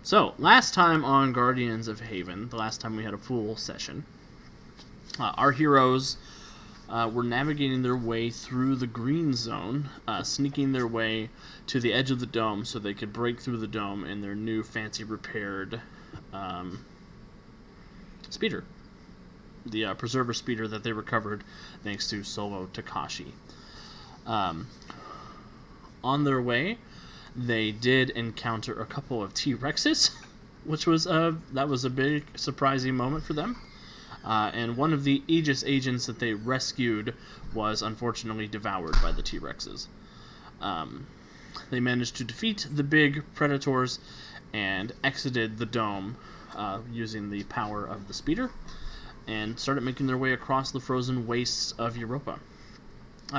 So, last time on Guardians of Haven, the last time we had a full session, our heroes were navigating their way through the green zone, sneaking their way to the edge of the dome so they could break through the dome in their new fancy repaired speeder. The Preserver speeder that they recovered thanks to Solo Takashi. On their way, they did encounter a couple of T-Rexes, which was that was a big surprising moment for them. And one of the Aegis agents that they rescued was unfortunately devoured by the T-Rexes. They managed to defeat the big predators and exited the dome using the power of the speeder and started making their way across the frozen wastes of Europa.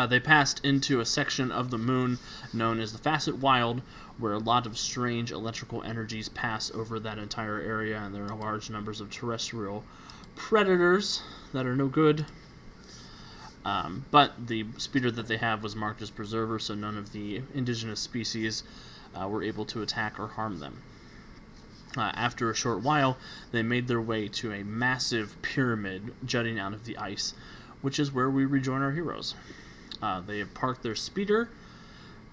They passed into a section of the moon known as the Facet Wild, where a lot of strange electrical energies pass over that entire area, and there are large numbers of terrestrial predators that are no good. But the speeder that they have was marked as Preserver, so none of the indigenous species were able to attack or harm them. After a short while, they made their way to a massive pyramid jutting out of the ice, which is where we rejoin our heroes. They have parked their speeder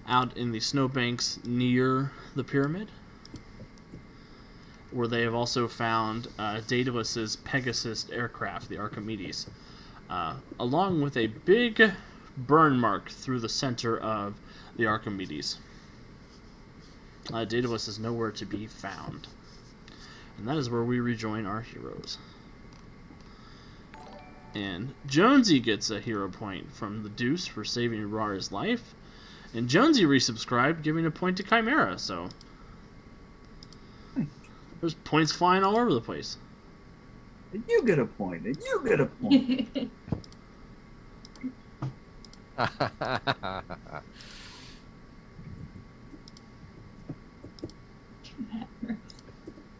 out in the snowbanks near the pyramid, where they have also found Daedalus's Pegasus aircraft, the Archimedes, along with a big burn mark through the center of the Archimedes. Daedalus is nowhere to be found. And that is where we rejoin our heroes. And Jonesy gets a hero point from the Deuce for saving Rara's life. And Jonesy resubscribed, giving a point to Chimera, so there's points flying all over the place. And you get a point, and you get a point.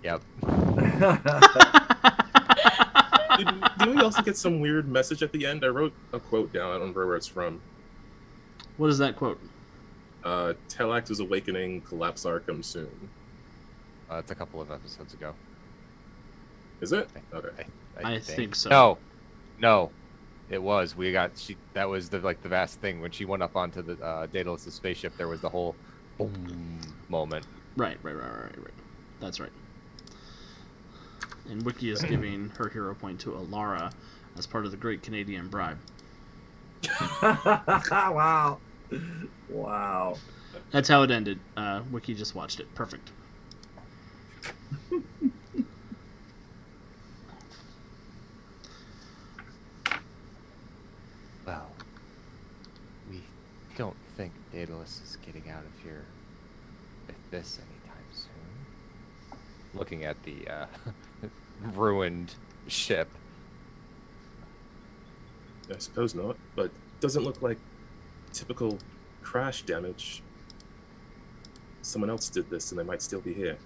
Yep. Didn't we also get some weird message at the end? I wrote a quote down. I don't remember where it's from. What is that quote? Telex is awakening, Collapsar comes soon. It's a couple of episodes ago. Is it? Okay. I think so. No. It was. That was the vast thing. When she went up onto the Daedalus' spaceship, there was the whole boom moment. Right. That's right. And Wiki is giving her hero point to Alara as part of the Great Canadian Bribe. Wow. That's how it ended. Wiki just watched it. Perfect. Well, we don't think Daedalus is getting out of here with this anytime soon. Looking at the ruined ship. I suppose not, but doesn't look like typical crash damage. Someone else did this and they might still be here.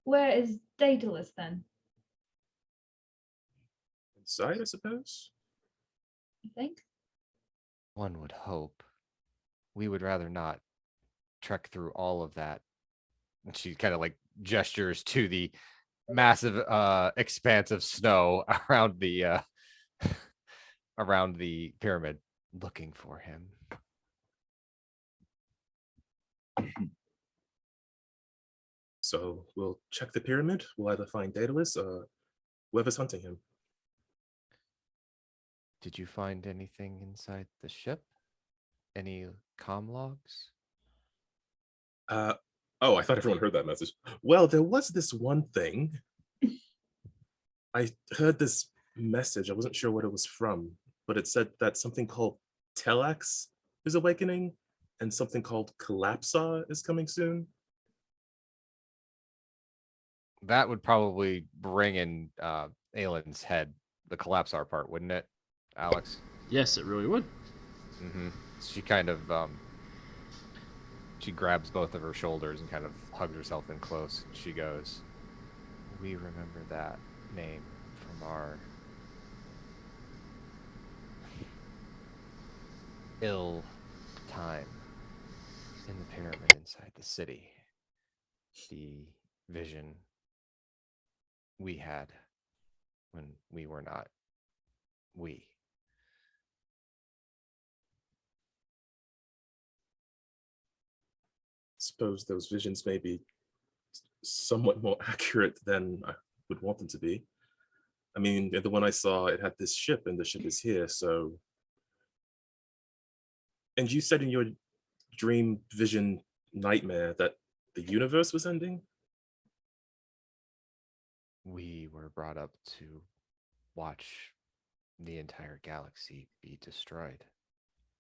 Where is Daedalus then? Inside, I suppose? I think. One would hope. We would rather not trek through all of that. And she kind of gestures to the massive expanse of snow around the pyramid, looking for him. So we'll check the pyramid. We'll either find Daedalus or whoever's hunting him. Did you find anything inside the ship? Any comm logs? Oh, I thought everyone heard that message. Well, there was this one thing. I heard this message. I wasn't sure what it was from, but it said that something called Telex is awakening and something called Collapsa is coming soon. That would probably bring in Aylin's head, the Collapsar part, wouldn't it, Alex? Yes, it really would. Mm-hmm. She kind of she grabs both of her shoulders and kind of hugs herself in close. She goes, "We remember that name from our ill time. in the pyramid inside the city. The vision we had when we were not we. Suppose those visions may be somewhat more accurate than I would want them to be. I mean, the one I saw, it had this ship, and the ship is here, so. And you said in your dream vision nightmare that the universe was ending? We were brought up to watch the entire galaxy be destroyed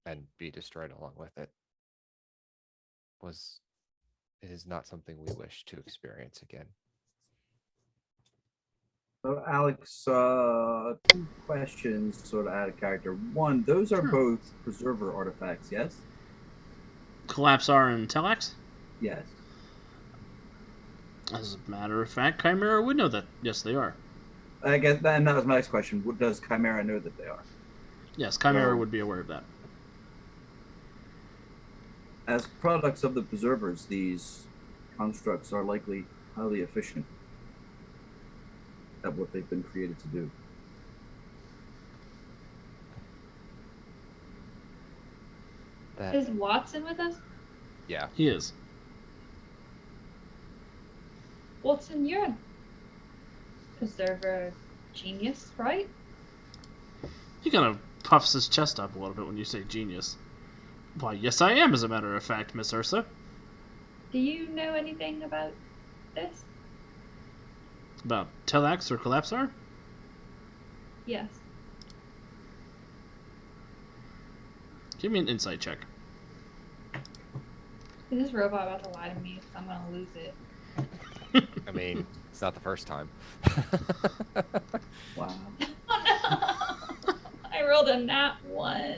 and be destroyed along with it. It is not something we wish to experience again. So, Alex, 2 questions sort of out of character. One, those are Sure. both preserver artifacts, yes? Collapsar and Telex? Yes. As a matter of fact, Chimera would know that. Yes, they are. I guess that was my next question. Does Chimera know that they are? Yes, Chimera Well- would be aware of that. As products of the preservers, these constructs are likely highly efficient at what they've been created to do. That Is Watson with us? yeah. He is. Watson, you're a preserver genius, right? He kind of puffs his chest up a little bit when you say genius. Why, yes, I am, as a matter of fact, Miss Ursa. Do you know anything about this? About Telex or Collapsar? Yes. Give me an insight check. Is this robot about to lie to me? 'Cause I'm gonna lose it. I mean, it's not the first time. Wow. Oh no! I rolled a nat 1.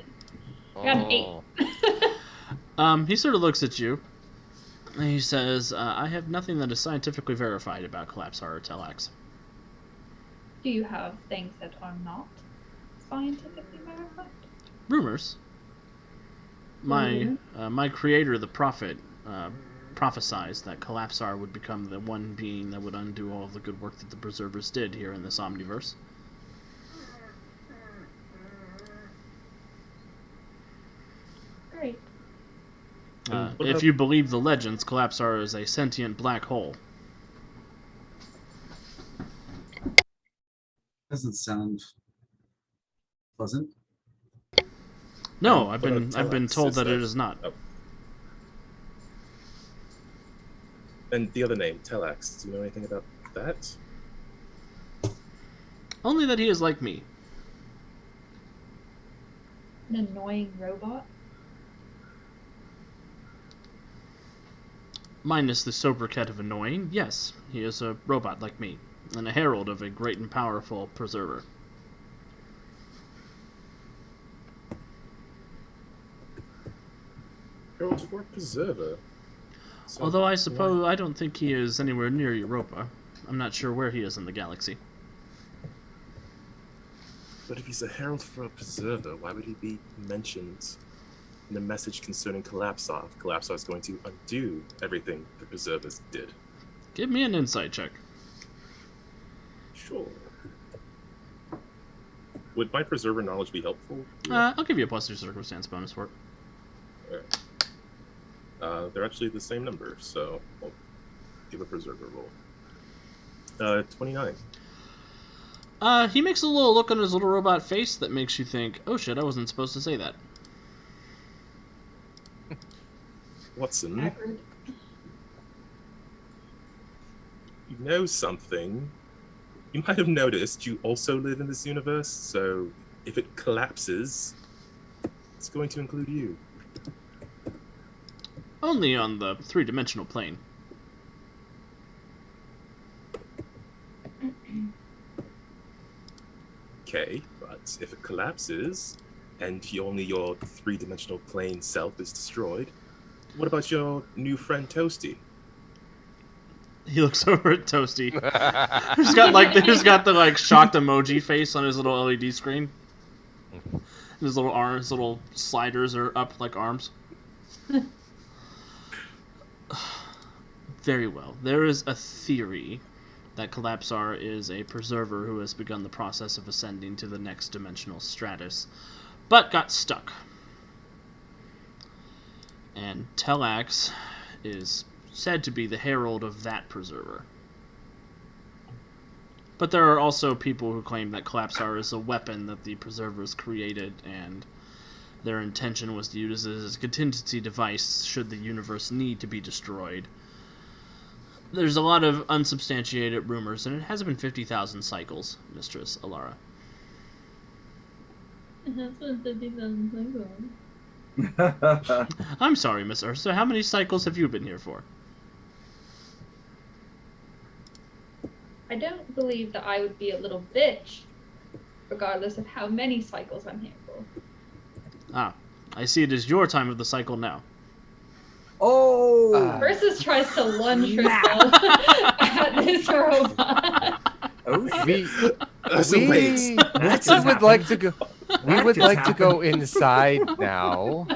I got an 8. He sort of looks at you, and he says, I have nothing that is scientifically verified about Collapsar or Telex. Do you have things that are not scientifically verified? Rumors. My creator, the Prophet, prophesied that Collapsar would become the one being that would undo all of the good work that the Preservers did here in this Omniverse. Great. What If about- you believe the legends, Collapsar is a sentient black hole. Doesn't sound pleasant. No, And I've what been about I've been Telex? told Is that it that- is not. Oh. And the other name, Telex. Do you know anything about that? Only that he is like me. An annoying robot? Minus the sobriquet of annoying, yes, he is a robot like me, and a herald of a great and powerful preserver. Herald for Preserver. So Although I why- suppose I don't think he is anywhere near Europa. I'm not sure where he is in the galaxy. But if he's a herald for a preserver, why would he be mentioned in a message concerning Collapsar? Collapsar is going to undo everything the preservers did. Give me an insight check. Sure. Would my preserver knowledge be helpful? I'll give you a plus 2 circumstance bonus for it. They're actually the same number, so I'll give a preserver roll. 29. He makes a little look on his little robot face that makes you think, oh shit, I wasn't supposed to say that. Watson, Hagrid? you know something. You might have noticed you also live in this universe, so if it collapses, it's going to include you. Only on the 3-dimensional plane. Okay, but if it collapses and only your 3-dimensional plane self is destroyed, what about your new friend Toasty? He looks over at Toasty. Who's got the like shocked emoji face on his little LED screen. His little arms, little sliders are up like arms. Very well. There is a theory that Collapsar is a preserver who has begun the process of ascending to the next dimensional stratus, but got stuck. And Telax is said to be the herald of that preserver. But there are also people who claim that Collapsar is a weapon that the preservers created, and their intention was to use it as a contingency device should the universe need to be destroyed. There's a lot of unsubstantiated rumors, and it hasn't been 50,000 cycles, Mistress Alara. It has been 50,000 cycles. I'm sorry, Miss Ursa. How many cycles have you been here for? I don't believe that I would be a little bitch, regardless of how many cycles I'm here for. Ah, I see it is your time of the cycle now. Oh! Versus tries to lunge herself at this robot. Oh, shit. We What? would like to go. We That would just like to go happened. inside now.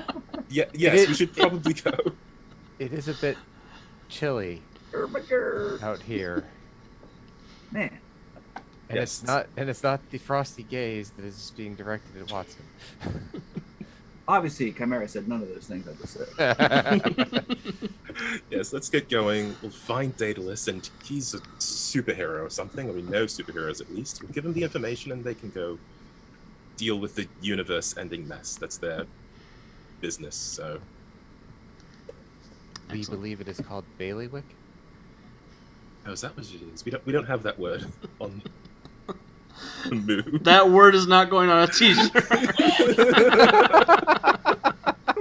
Yeah, It yes, we is- should probably go. It is a bit chilly out here, Man, and Yes. it's not the frosty gaze that is being directed at Watson. obviously, Chimera said none of those things I just said. Yes, let's get going. We'll find Daedalus, and he's a superhero or something, or we know superheroes at least. We'll give them the information, and they can go deal with the universe-ending mess. That's their business. So, We Excellent. believe it is called bailiwick. oh, is that what it is? We don't have that word on the move. That word is not going on a t-shirt.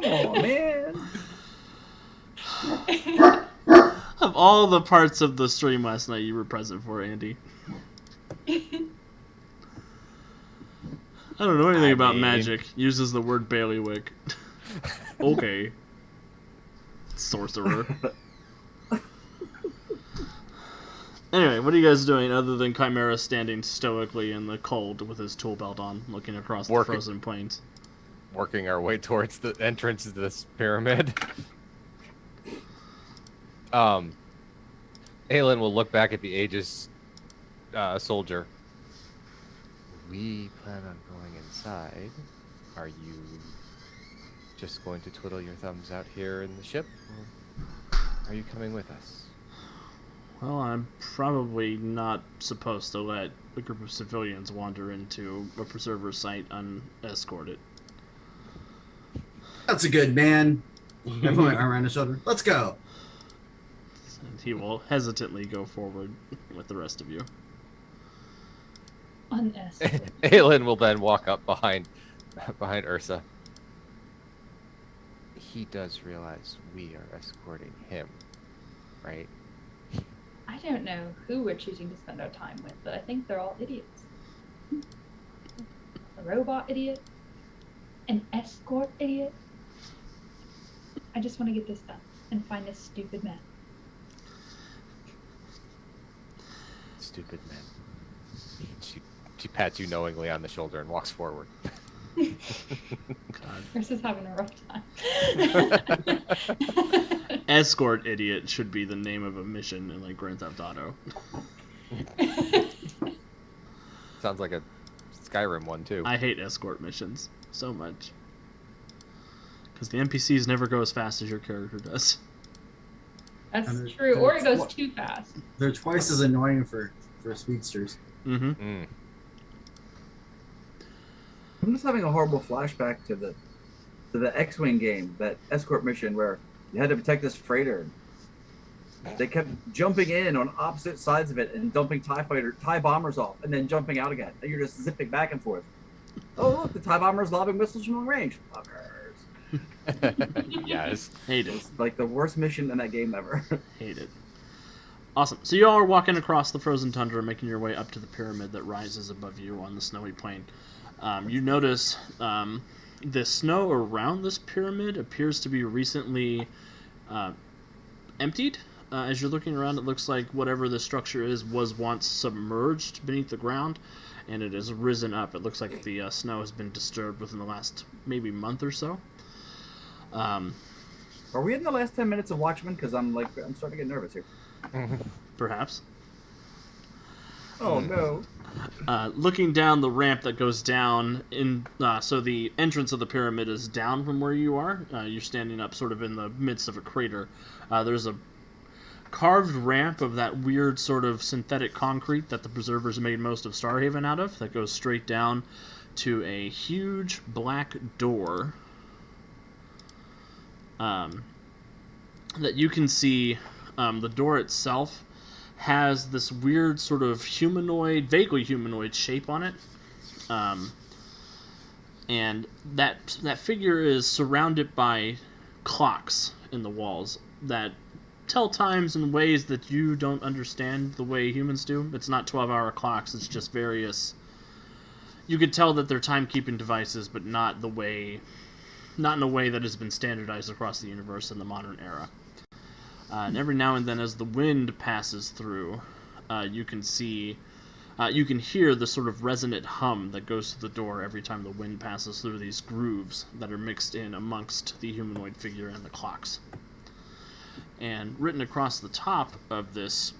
Come on, man. Of all the parts of the stream last night you were present for, Andy. I don't know anything I about mean- magic. Uses the word bailiwick. Okay. Sorcerer. Anyway, what are you guys doing other than Chimera standing stoically in the cold with his tool belt on, looking across the Working. frozen plains? Working our way towards the entrance to this pyramid. Aelin will look back at the Aegis soldier. We plan on going inside. Are you just going to twiddle your thumbs out here in the ship, or are you coming with us? Well, I'm probably not supposed to let a group of civilians wander into a preserver site unescorted. That's a good man. I put my arm around his shoulder. Let's go. And he will hesitantly go forward with the rest of you. Unescorted. Aelin will then walk up behind Ursa. He does realize we are escorting him, right? I don't know who we're choosing to spend our time with, but I think they're all idiots. A robot idiot, an escort idiot. I just want to get this done and find this stupid man. Stupid man. She pats you knowingly on the shoulder and walks forward. God. Versus having a rough time. Escort idiot should be the name of a mission in like Grand Theft Auto. Sounds like a Skyrim one too. I hate escort missions so much. Because the NPCs never go as fast as your character does. That's And true. Or it there's goes what? too fast. They're twice as annoying for speedsters. Mm-hmm. Mm. I'm just having a horrible flashback to the X-Wing game, that escort mission where you had to protect this freighter. They kept jumping in on opposite sides of it and dumping TIE bombers off, and then jumping out again. And you're just zipping back and forth. Oh look, the TIE bombers lobbing missiles from long range. Fuckers. Yes. Hate it. It's like the worst mission in that game ever. Hate it. Awesome. So you all are walking across the frozen tundra, making your way up to the pyramid that rises above you on the snowy plain. You notice the snow around this pyramid appears to be recently emptied. As you're looking around, it looks like whatever the structure is was once submerged beneath the ground, and it has risen up. It looks like the snow has been disturbed within the last maybe month or so. Are we in the last 10 minutes of Watchmen? Because I'm starting to get nervous here. Perhaps. Oh no. Looking down the ramp that goes down so the entrance of the pyramid is down from where you are. You're standing up sort of in the midst of a crater. There's a carved ramp of that weird sort of synthetic concrete that the preservers made most of Starhaven out of that goes straight down to a huge black door that you can see. The door itself has this weird sort of humanoid, vaguely humanoid shape on it. And that figure is surrounded by clocks in the walls that tell times in ways that you don't understand the way humans do. It's not 12-hour clocks, it's just various... You could tell that they're timekeeping devices, but not in a way that has been standardized across the universe in the modern era. And every now and then, as the wind passes through, you can hear the sort of resonant hum that goes to the door every time the wind passes through these grooves that are mixed in amongst the humanoid figure and the clocks. And written across the top of this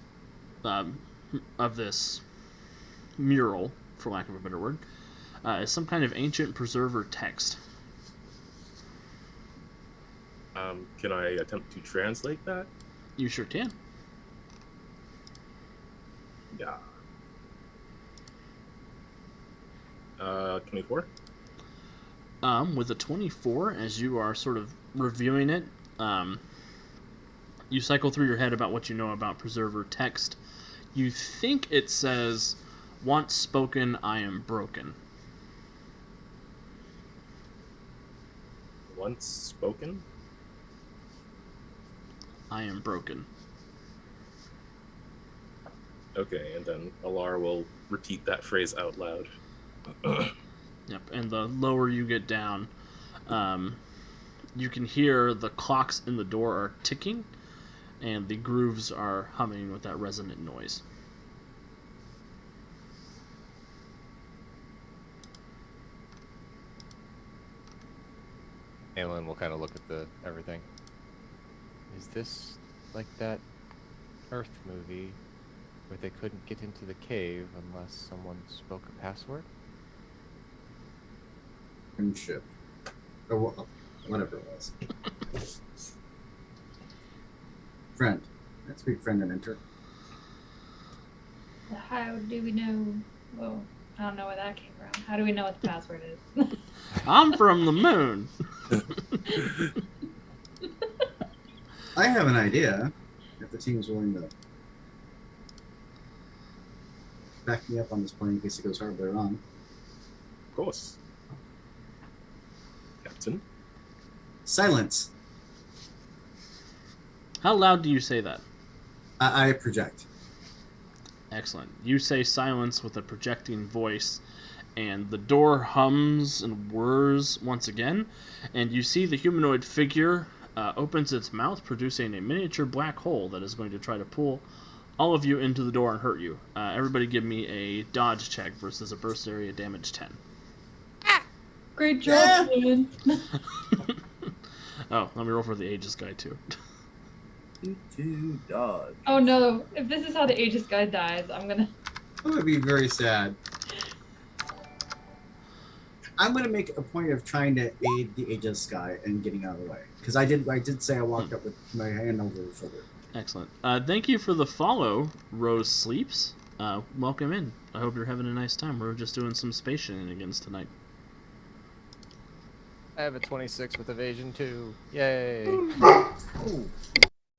mural, for lack of a better word, is some kind of ancient preserver text. Can I attempt to translate that? You sure can. Yeah. 24? With a 24, as you are sort of reviewing it, you cycle through your head about what you know about preserver text. You think it says, "Once spoken, I am broken." Once spoken? I am broken. Okay, and then Alar will repeat that phrase out loud. Yep, and the lower you get down, you can hear the clocks in the door are ticking, and the grooves are humming with that resonant noise. Aelin will kind of look at everything. Is this like that Earth movie where they couldn't get into the cave unless someone spoke a password? Friendship. Or whatever it was. Friend. Let's be friend and enter. How do we know? Well, I don't know where that came from. How do we know what the password is? I'm from the moon. I have an idea. If the team's willing to back me up on this point in case it goes horribly wrong. Of course. Captain? Silence. How loud do you say that? I project. Excellent. You say silence with a projecting voice, and the door hums and whirs once again, and you see the humanoid figure opens its mouth, producing a miniature black hole that is going to try to pull all of you into the door and hurt you. Everybody give me a dodge check versus a burst area damage 10. Great job, man. Oh, let me roll for the Aegis guy too. To dodge. Oh no, if this is how the Aegis guy dies, I'm gonna... I'm going to be very sad. I'm going to make a point of trying to aid the Aegis guy and getting out of the way. Because I did say I walked up with my hand over his shoulder. Excellent. Thank you for the follow, Rose Sleeps. Welcome in. I hope you're having a nice time. We're just doing some space shenanigans tonight. I have a 26 with evasion too. Yay! Oh,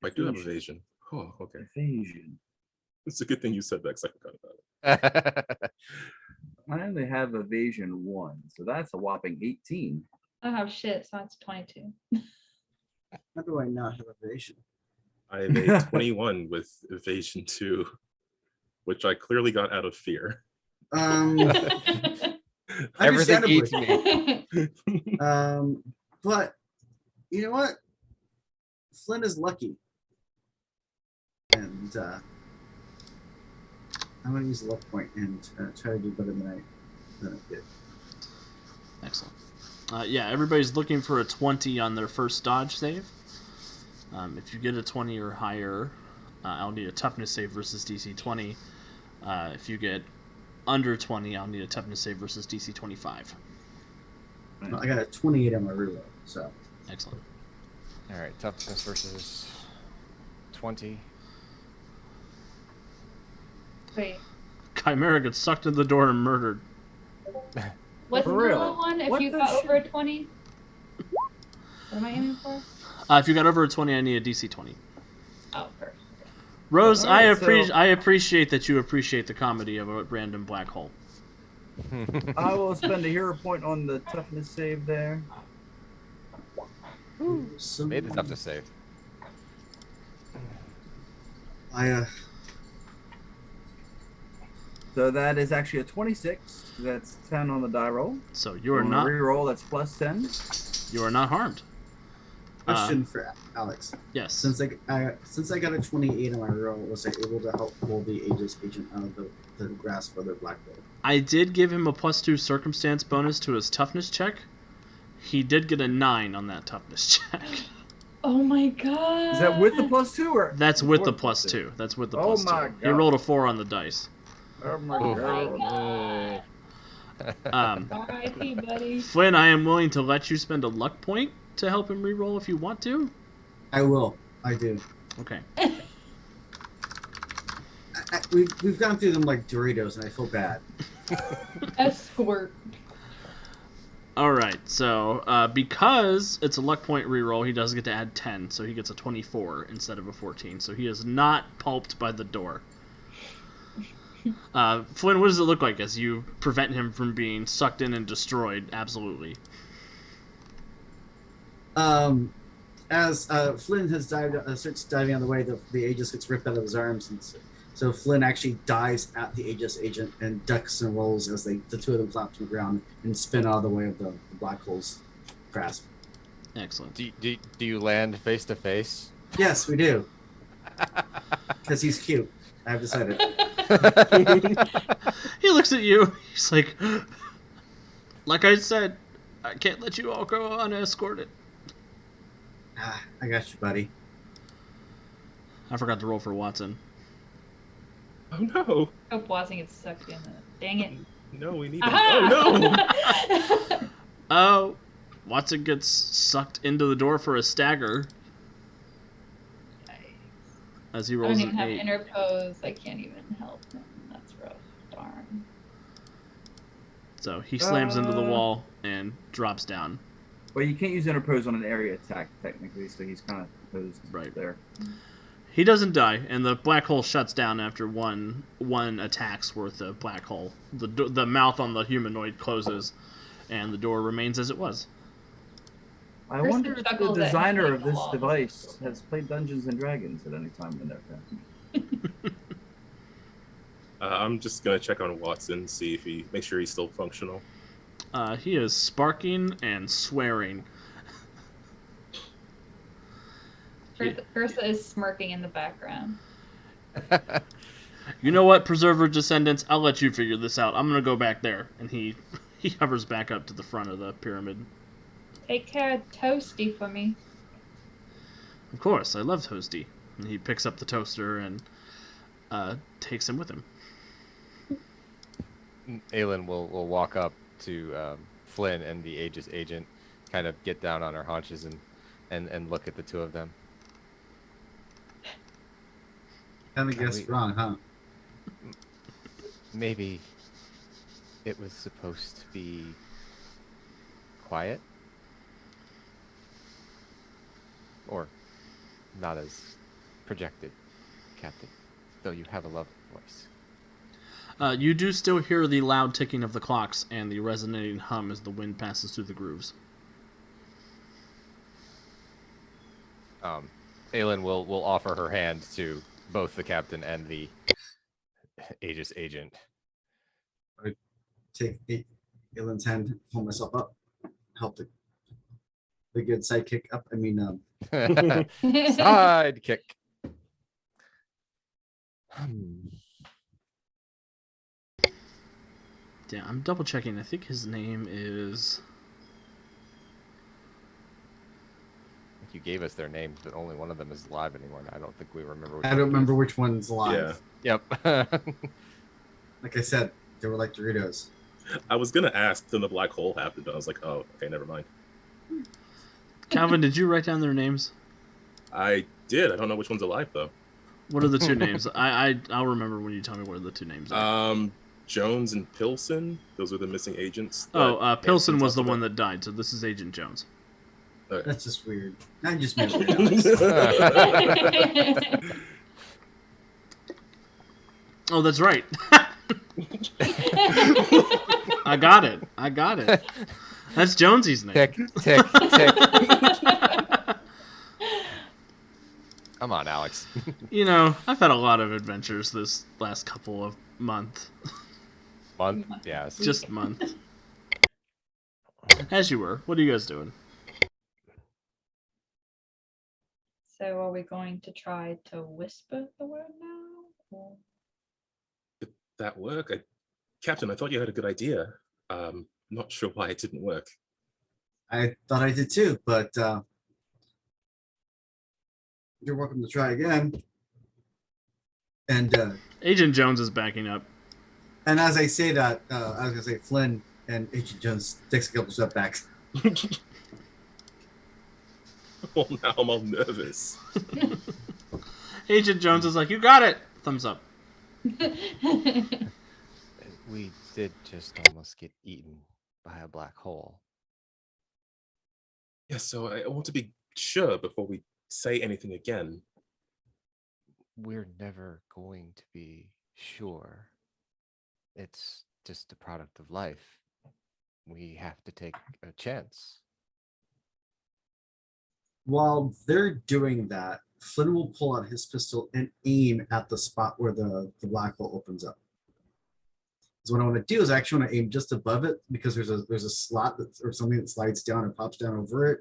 I do have evasion. Oh, okay. evasion. It's a good thing you said that because I forgot about it. I only have evasion 1, so that's a whopping 18. I have shit, so that's 22. How do I not have evasion? I have a 21 with evasion 2, which I clearly got out of fear. Everything Understandably. eats me. But you know what? Flynn is lucky, and I'm gonna use the luck point and try to do better than I did. Excellent. Yeah, everybody's looking for a 20 on their first dodge save. If you get a 20 or higher, I'll need a toughness save versus DC 20. If you get under 20, I'll need a toughness save versus DC 25. I got a 28 on my reroll, so. Excellent. All right, toughness versus 20. Wait, Chimera gets sucked in the door and murdered. what's the Really? low one if What you the got shit? over a 20? What am I aiming for? If you got over a 20, I need a DC 20. Oh, perfect. Rose, Alright, so- I appreciate that you appreciate the comedy of a random black hole. I will spend a hero point on the toughness save there. So Made the toughness save. So that is actually a 26. That's 10 on the die roll. So you are On a not reroll, that's plus 10. you are not harmed. question for Alex. Yes. Since I got a 28 on my roll, was I able to help pull the Aegis agent out of the grasp of their black hole? I did give him a +2 circumstance bonus to his toughness check. He did get a 9 on that toughness check. Oh my god. Is that with the plus 2 or? That's with the before +2. That's with the Oh +2. my He God. rolled a 4 on the dice. Oh my Oh. god. R.I.P. buddy. Flynn, I am willing to let you spend a luck point to help him reroll if you want to. I will. I do. Okay. We've gone through them like Doritos, and I feel bad. Escort. All right. So because it's a luck point reroll, he does get to add 10, so he gets a 24 instead of a 14. So he is not pulped by the door. Flynn, what does it look like as you prevent him from being sucked in and destroyed? Absolutely. As Flynn has starts diving on the way, the Aegis gets ripped out of his arms, and so Flynn actually dives at the Aegis agent and ducks and rolls as the two of them flap to the ground and spin out of the way of the black hole's grasp. Excellent. Do you land face to face? Yes, we do. Because he's cute. I've decided. He looks at you. He's like I said, I can't let you all go unescorted. I got you, buddy. I forgot to roll for Watson. Oh no. Hope Watson gets sucked in. Dang it. No, we need Aha! Oh no. Oh, Watson gets sucked into the door for a stagger as he I rolls don't even an have 8. interpose. I can't even help him. That's rough. Darn. So he slams into the wall and drops down. Well, you can't use interpose on an area attack technically, so he's kind of posed Right. there. He doesn't die, and the black hole shuts down after one attack's worth of black hole. The mouth on the humanoid closes, and the door remains as it was. I First wonder the if the chuckle that designer he of this lost. device has played Dungeons and Dragons at any time in their past. I'm just gonna check on Watson, see if make sure he's still functional. He is sparking and swearing. Ursa is smirking in the background. You know what, Preserver Descendants? I'll let you figure this out. I'm gonna go back there, and he hovers back up to the front of the pyramid. Take care of Toasty for me. Of course, I love Toasty. And he picks up the toaster and takes him with him. Aelin will walk up to Flynn and the Aegis agent, kind of get down on her haunches and look at the two of them. Kind of guessed wrong, huh? Maybe it was supposed to be quiet? Or not as projected, Captain, though you have a lovely voice. You do still hear the loud ticking of the clocks and the resonating hum as the wind passes through the grooves. Aelin will offer her hand to both the captain and the Aegis agent. I take Aelin's hand, pull myself up, help the good sidekick up. I mean, Sidekick. Yeah, I'm double checking. I think his name is... you gave us their names, but only one of them is alive anymore. And I don't think we remember. I don't remember which one's alive. Yeah. Yep. Like I said, they were like Doritos. I was gonna ask, then the black hole happened, but I was like, oh, okay, never mind. Calvin, did you write down their names? I did. I don't know which one's alive though. What are the two names? I'll remember when you tell me what the two names are. Jones and Pilson. Those were the missing agents. Pilson was the one that died, so this is Agent Jones. That's just weird. I just made weird. Oh, that's right. I got it. That's Jonesy's name. Tick, tick, tick. Come on, Alex. You know, I've had a lot of adventures this last couple of months. Month? Yes. Just month. As you were. What are you guys doing? So are we going to try to whisper the word now? Or... Did that work? Captain, I thought you had a good idea. Not sure why it didn't work. I thought I did too, but you're welcome to try again. And Agent Jones is backing up. And as I say that, I was gonna say Flynn and Agent Jones takes a couple step backs. Oh, now I'm all nervous. Agent Jones is like, you got it! Thumbs up. We did just almost get eaten by a black hole. Yeah, so I want to be sure before we say anything again. We're never going to be sure. It's just a product of life. We have to take a chance. While they're doing that, Flynn will pull out his pistol and aim at the spot where the black hole opens up. So what I want to do is I actually want to aim just above it because there's a slot or something that slides down and pops down over it.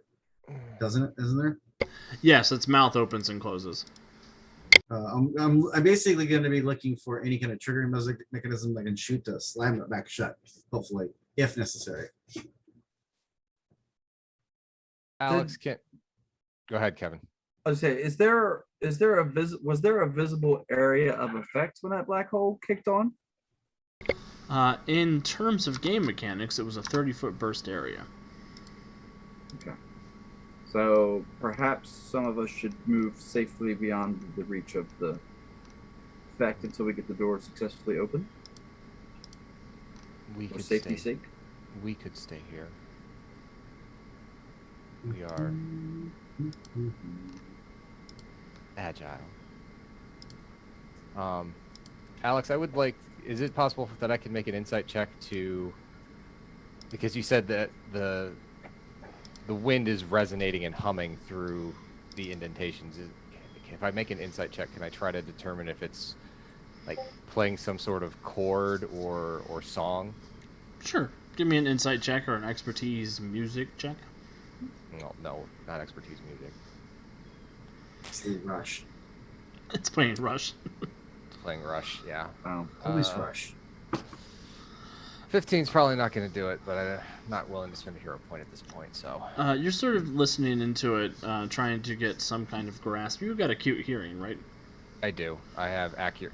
Doesn't it? Isn't there? Yes, its mouth opens and closes. I'm basically going to be looking for any kind of triggering mechanism that can shoot to slam it back shut, hopefully, if necessary. Alex, go ahead, Kevin. I was say, was there a visible area of effect when that black hole kicked on? In terms of game mechanics, it was a 30-foot burst area. Okay. So perhaps some of us should move safely beyond the reach of the effect until we get the door successfully open. For safety's sake. We could stay here. We are agile. Alex, I would like. Is it possible that I can make an insight check because you said that the wind is resonating and humming through the indentations. If I make an insight check, can I try to determine if it's like playing some sort of chord or song? Sure. Give me an insight check or an expertise music check. No, not expertise music. It's the Rush. It's playing Rush. Playing Rush, yeah. Police Rush. 15's probably not going to do it, but I'm not willing to spend a hero point at this point, so. You're sort of listening into it, trying to get some kind of grasp. You've got acute hearing, right? I do. I have accurate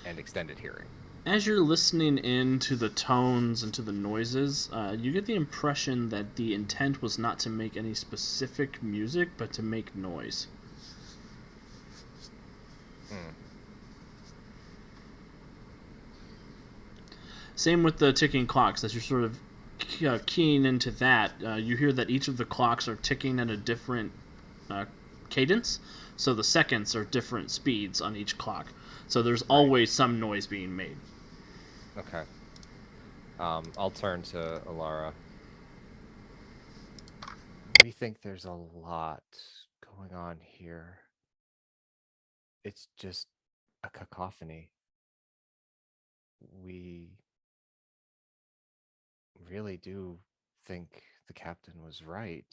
and extended hearing. As you're listening in to the tones and to the noises, you get the impression that the intent was not to make any specific music, but to make noise. Same with the ticking clocks. As you're sort of keying into that, you hear that each of the clocks are ticking at a different cadence. So the seconds are different speeds on each clock. So there's always some noise being made. Okay. I'll turn to Alara. We think there's a lot going on here. It's just a cacophony. We really do think the captain was right.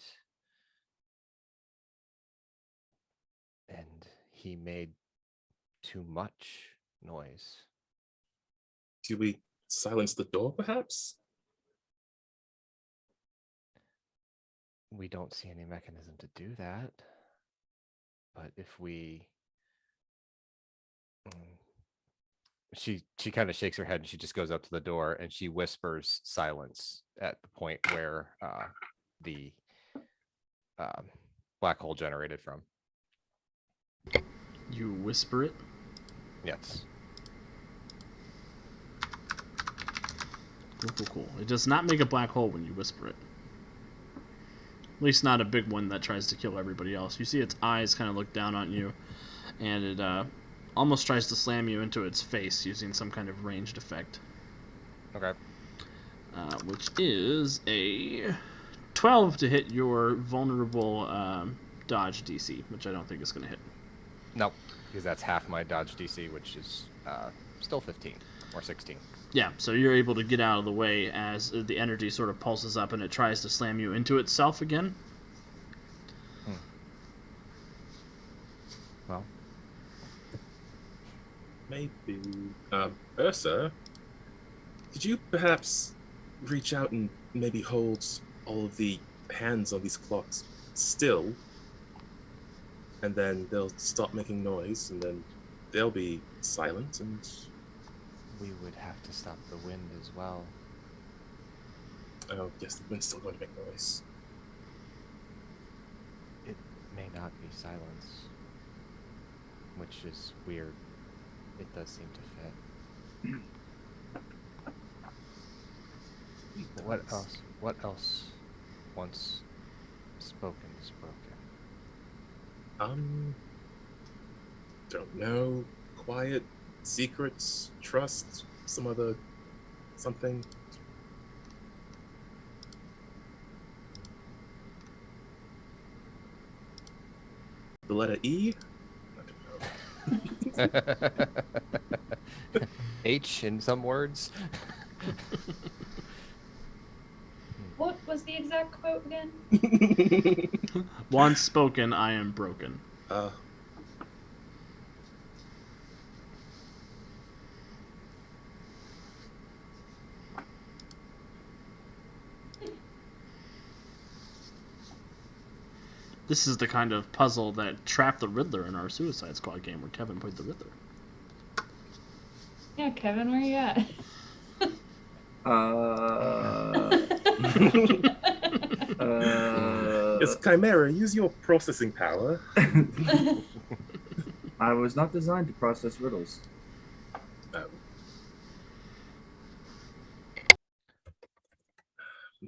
And he made too much noise. Do we silence the door, perhaps? We don't see any mechanism to do that. But if we... She kind of shakes her head and she just goes up to the door and she whispers silence at the point where the black hole generated from. You whisper it. Yes. Cool. It does not make a black hole when you whisper it. At least not a big one that tries to kill everybody else. You see its eyes kind of look down on you, and it almost tries to slam you into its face using some kind of ranged effect. Okay. Which is a 12 to hit your vulnerable dodge DC, which I don't think is going to hit. No, because that's half my dodge DC, which is still 15 or 16. Yeah, so you're able to get out of the way as the energy sort of pulses up and it tries to slam you into itself again. Well, Maybe. Ursa, could you perhaps reach out and maybe hold all of the hands on these clocks still? And then they'll stop making noise, and then they'll be silent, and... we would have to stop the wind as well. Oh, yes, the wind's still going to make noise. It may not be silence, which is weird. It does seem to fit. What else once spoken is broken? Don't know. Quiet, secrets, trust, some other something. The letter E? I don't know. H in some words. What was the exact quote again? Once spoken, I am broken. This is the kind of puzzle that trapped the Riddler in our Suicide Squad game where Kevin played the Riddler. Yeah, Kevin, where you at? It's Chimera, use your processing power. I was not designed to process riddles.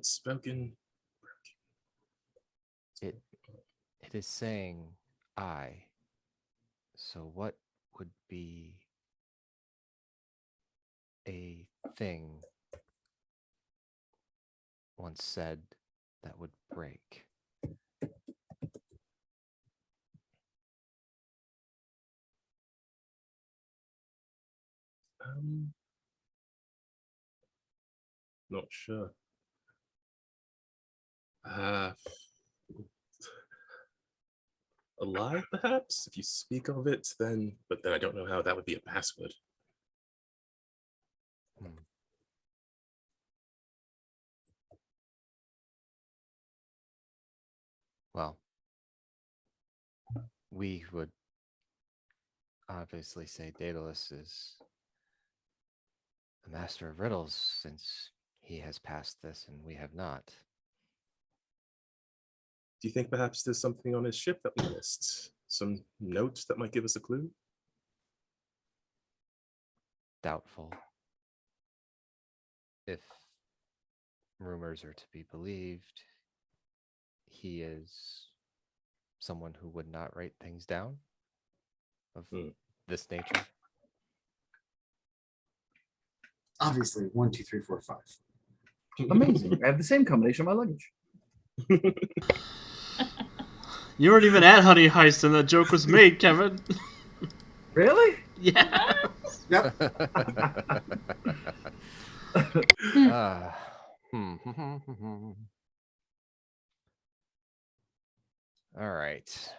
Spoken. It is saying I. So what would be a thing once said that would break? Not sure. A lie, perhaps? If you speak of it, then... But then I don't know how that would be a password. Well, we would obviously say Daedalus is the master of riddles since he has passed this and we have not. Do you think perhaps there's something on his ship that we missed? Some notes that might give us a clue? Doubtful. If rumors are to be believed, he is someone who would not write things down of this nature. Obviously, 1, 2, 3, 4, 5. Amazing. I have the same combination on my luggage. You weren't even at Honey Heist and that joke was made, Kevin. Really? Yeah. Yep. All right.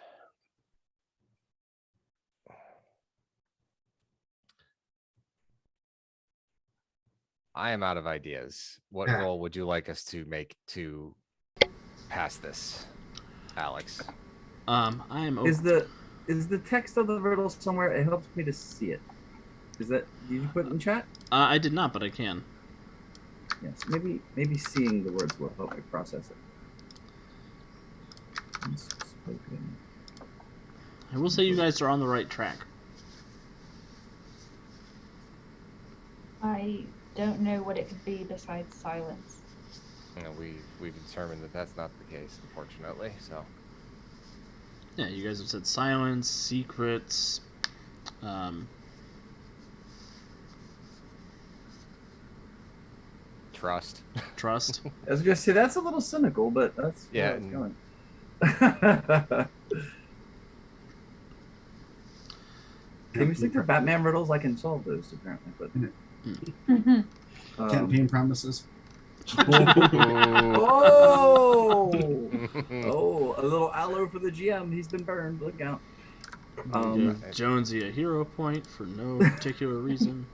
I am out of ideas. What role would you like us to make to past this, Alex. I'm Is the text of the riddle somewhere? It helps me to see it. Is that? Did you put it in chat? I did not, but I can. Yes. Maybe seeing the words will help me process it. Unspoken. I will say you guys are on the right track. I don't know what it could be besides silence. You know, we've determined that that's not the case, unfortunately. So Yeah, you guys have said silence, secrets, trust. trust. I was gonna say that's a little cynical, but that's where Yeah, I was going. Games think they're Batman riddles. I can solve those apparently, but Campaign promises. Oh, oh, a little aloe for the GM. He's been burned. Look out. Gave Jonesy a hero point for no particular reason.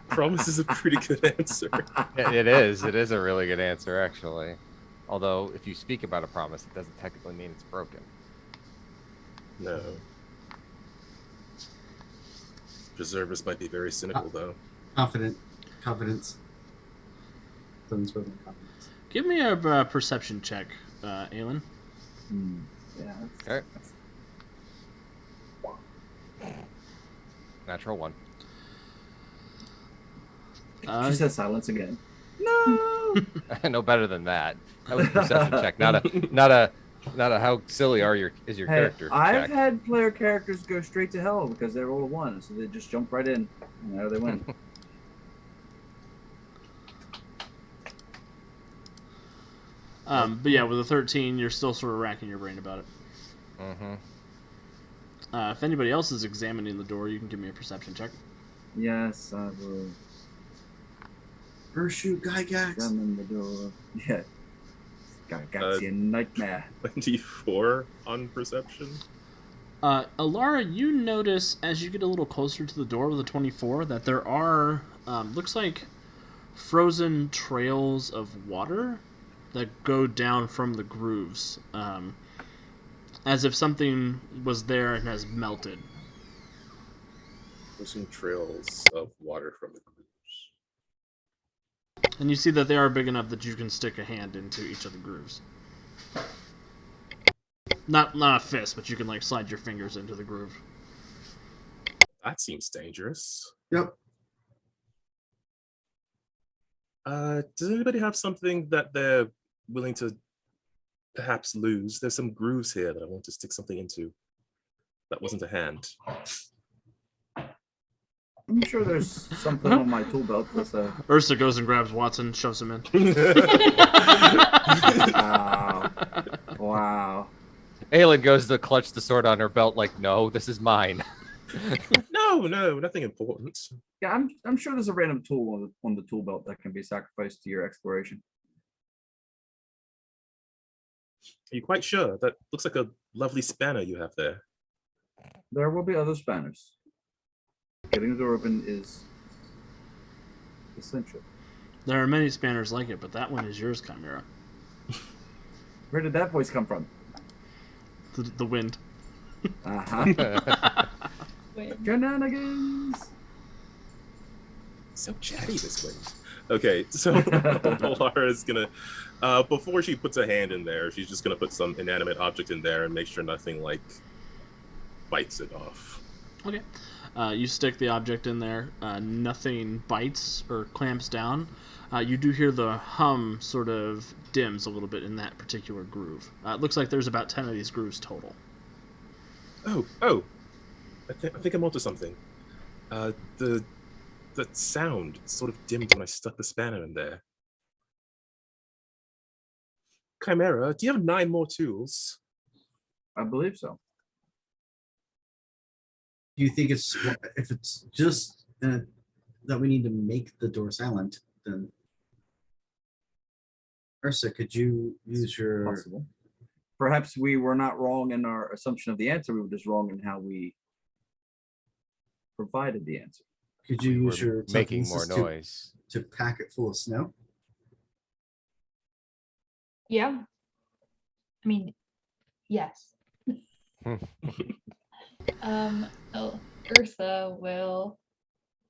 Promise is a pretty good answer. It is. It is a really good answer, actually. Although, if you speak about a promise, it doesn't technically mean it's broken. No. Preservers might be very cynical, though. Confidence. Unspoken confidence. Give me a perception check, Aelin. Yeah. Okay. Natural 1. She says silence again. No. No better than that. That was a perception check, not a how silly is your character I've check. had player characters go straight to hell because they roll a 1, so they just jump right in, and there they win. But yeah, with a 13, you're still sort of racking your brain about it. Mm-hmm. If anybody else is examining the door, you can give me a perception check. Yes, I will Urshoot Gygax. examine the door. Yeah. Gygaxian nightmare. 24 on perception. Alara, you notice as you get a little closer to the door with a 24 that there are, looks like frozen trails of water that go down from the grooves, as if something was there and has melted. There's some trails of water from the grooves. And you see that they are big enough that you can stick a hand into each of the grooves. Not a fist, but you can like slide your fingers into the groove. That seems dangerous. Yep. Does anybody have something that they're willing to perhaps lose? There's some grooves here that I want to stick something into. That wasn't a hand. I'm sure there's something on my tool belt that's a... Ursa goes and grabs Watson, shoves him in. Wow. Wow. Aelin goes to clutch the sword on her belt like, no, this is mine. No, nothing important. Yeah, I'm sure there's a random tool on the tool belt that can be sacrificed to your exploration. Are you quite sure? That looks like a lovely spanner you have there. There will be other spanners. Getting the door open is essential. There are many spanners like it, but that one is yours, Chimera. Where did that voice come from? The wind. Uh-huh. Shenanigans. So chatty this wind. Okay, so Laura is gonna, before she puts a hand in there, she's just gonna put some inanimate object in there and make sure nothing like bites it off. Okay. You stick the object in there. Nothing bites or clamps down. You do hear the hum sort of dims a little bit in that particular groove. It looks like there's about 10 of these grooves total. Oh! I think I'm onto something. The sound sort of dimmed when I stuck the spanner in there. Chimera, do you have 9 more tools? I believe so. Do you think if it's just that we need to make the door silent, then Ursa, could you use your Possible. Perhaps we were not wrong in our assumption of the answer. We were just wrong in how we provided the answer. could you use We're your making more telekinesis noise. to pack it full of snow? Yeah. I mean, yes. Ursa will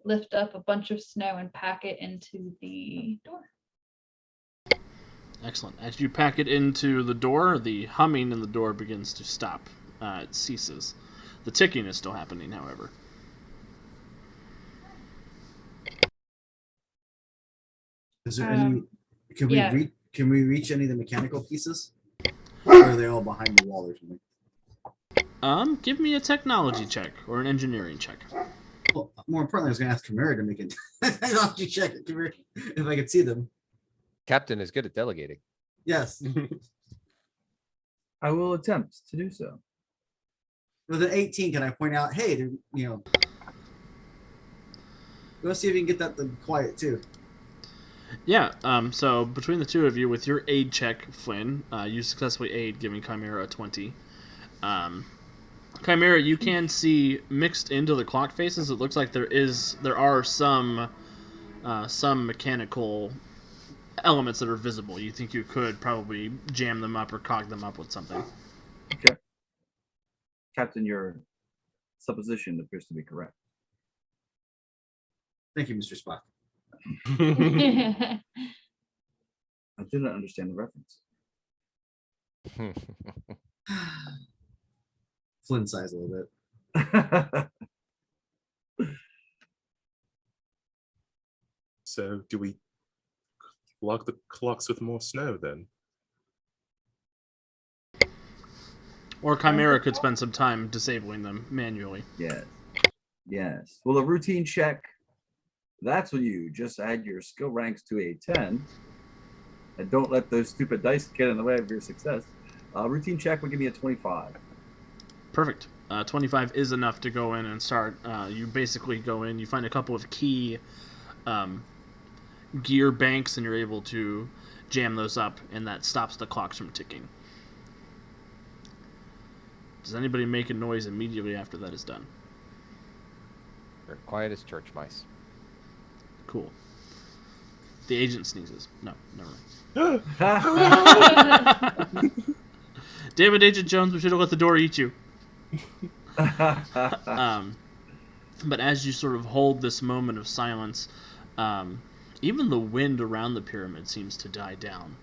lift up a bunch of snow and pack it into the door. Excellent. As you pack it into the door, the humming in the door begins to stop. It ceases. The ticking is still happening, however. Is there any? Can we yeah. Can we reach any of the mechanical pieces? Or are they all behind the wall or something? Give me a technology check or an engineering check. Well, more importantly, I was going to ask Chimera to make it. I'll just check it, Chimera, if I could see them. Captain is good at delegating. Yes. I will attempt to do so. With an 18, can I point out, hey, let's see if you can get that to quiet too. Yeah, so between the two of you, with your aid check, Flynn, you successfully aid, giving Chimera a 20. Chimera, you can see mixed into the clock faces. It looks like there are some mechanical elements that are visible. You think you could probably jam them up or cog them up with something. Okay. Captain, your supposition appears to be correct. Thank you, Mr. Spock. I didn't understand the reference. Flynn sighs a little bit. So do we clog the clocks with more snow then? Or Chimera could spend some time disabling them manually. Yes. Yes. Well, a routine check, that's when you just add your skill ranks to a 10. And don't let those stupid dice get in the way of your success. Routine check would give me a 25. Perfect. 25 is enough to go in and start. You basically go in, you find a couple of key gear banks, and you're able to jam those up, and that stops the clocks from ticking. Does anybody make a noise immediately after that is done? They're quiet as church mice. Cool. The agent sneezes. No, never mind. Damn it, Agent Jones, we should have let the door eat you. But as you sort of hold this moment of silence, even the wind around the pyramid seems to die down,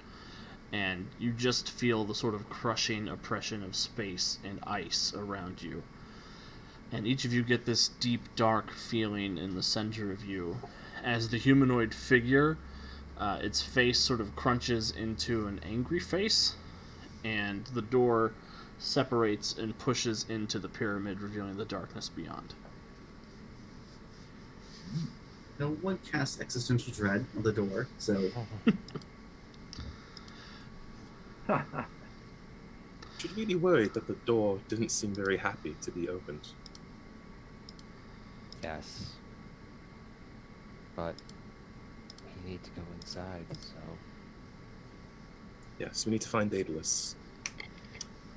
and you just feel the sort of crushing oppression of space and ice around you. And each of you get this deep, dark feeling in the center of you as the humanoid figure, its face sort of crunches into an angry face, and the door separates and pushes into the pyramid, revealing the darkness beyond. No one casts existential dread on the door, so Should we be worried that the door didn't seem very happy to be opened? Yes. But we need to go inside, so. Yes, we need to find Daedalus.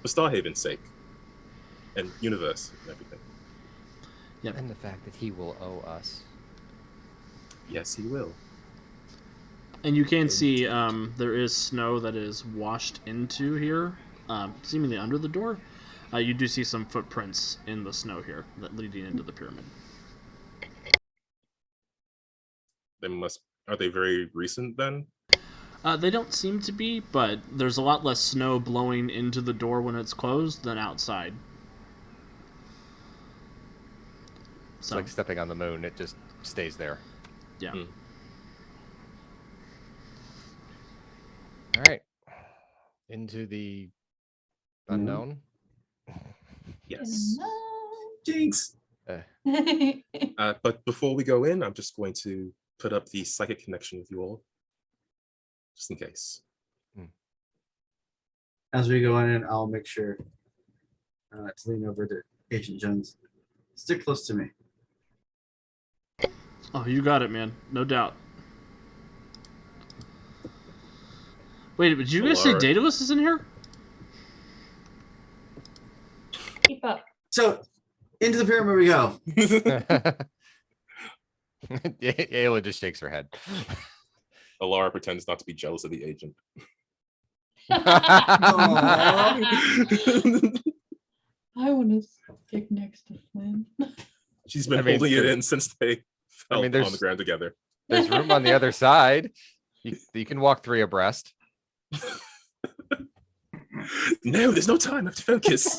For Starhaven's sake. And universe and everything. Yep. And the fact that he will owe us. Yes, he will. And you can see there is snow that is washed into here, seemingly under the door. You do see some footprints in the snow here that leading into the pyramid. Are they very recent then? They don't seem to be, but there's a lot less snow blowing into the door when it's closed than outside. It's So, like stepping on the moon, it just stays there. yeah. Hmm. All right. Into the unknown. Yes. jinx. But before we go in, I'm just going to put up the psychic connection with you all. Just in case. As we go in, I'll make sure to lean over to Agent Jones. Stick close to me. Oh, you got it, man. No doubt. Wait, did you guys say Laura. Daedalus is in here? Keep up. So, into the pyramid we go. Ayla just shakes her head. Alara pretends not to be jealous of the agent. Aw. I want to stick next to Flynn. She's been I mean, holding it in since they fell on there's- the ground together. There's room on the other side. You can walk 3 abreast. No, there's no time. I have to focus.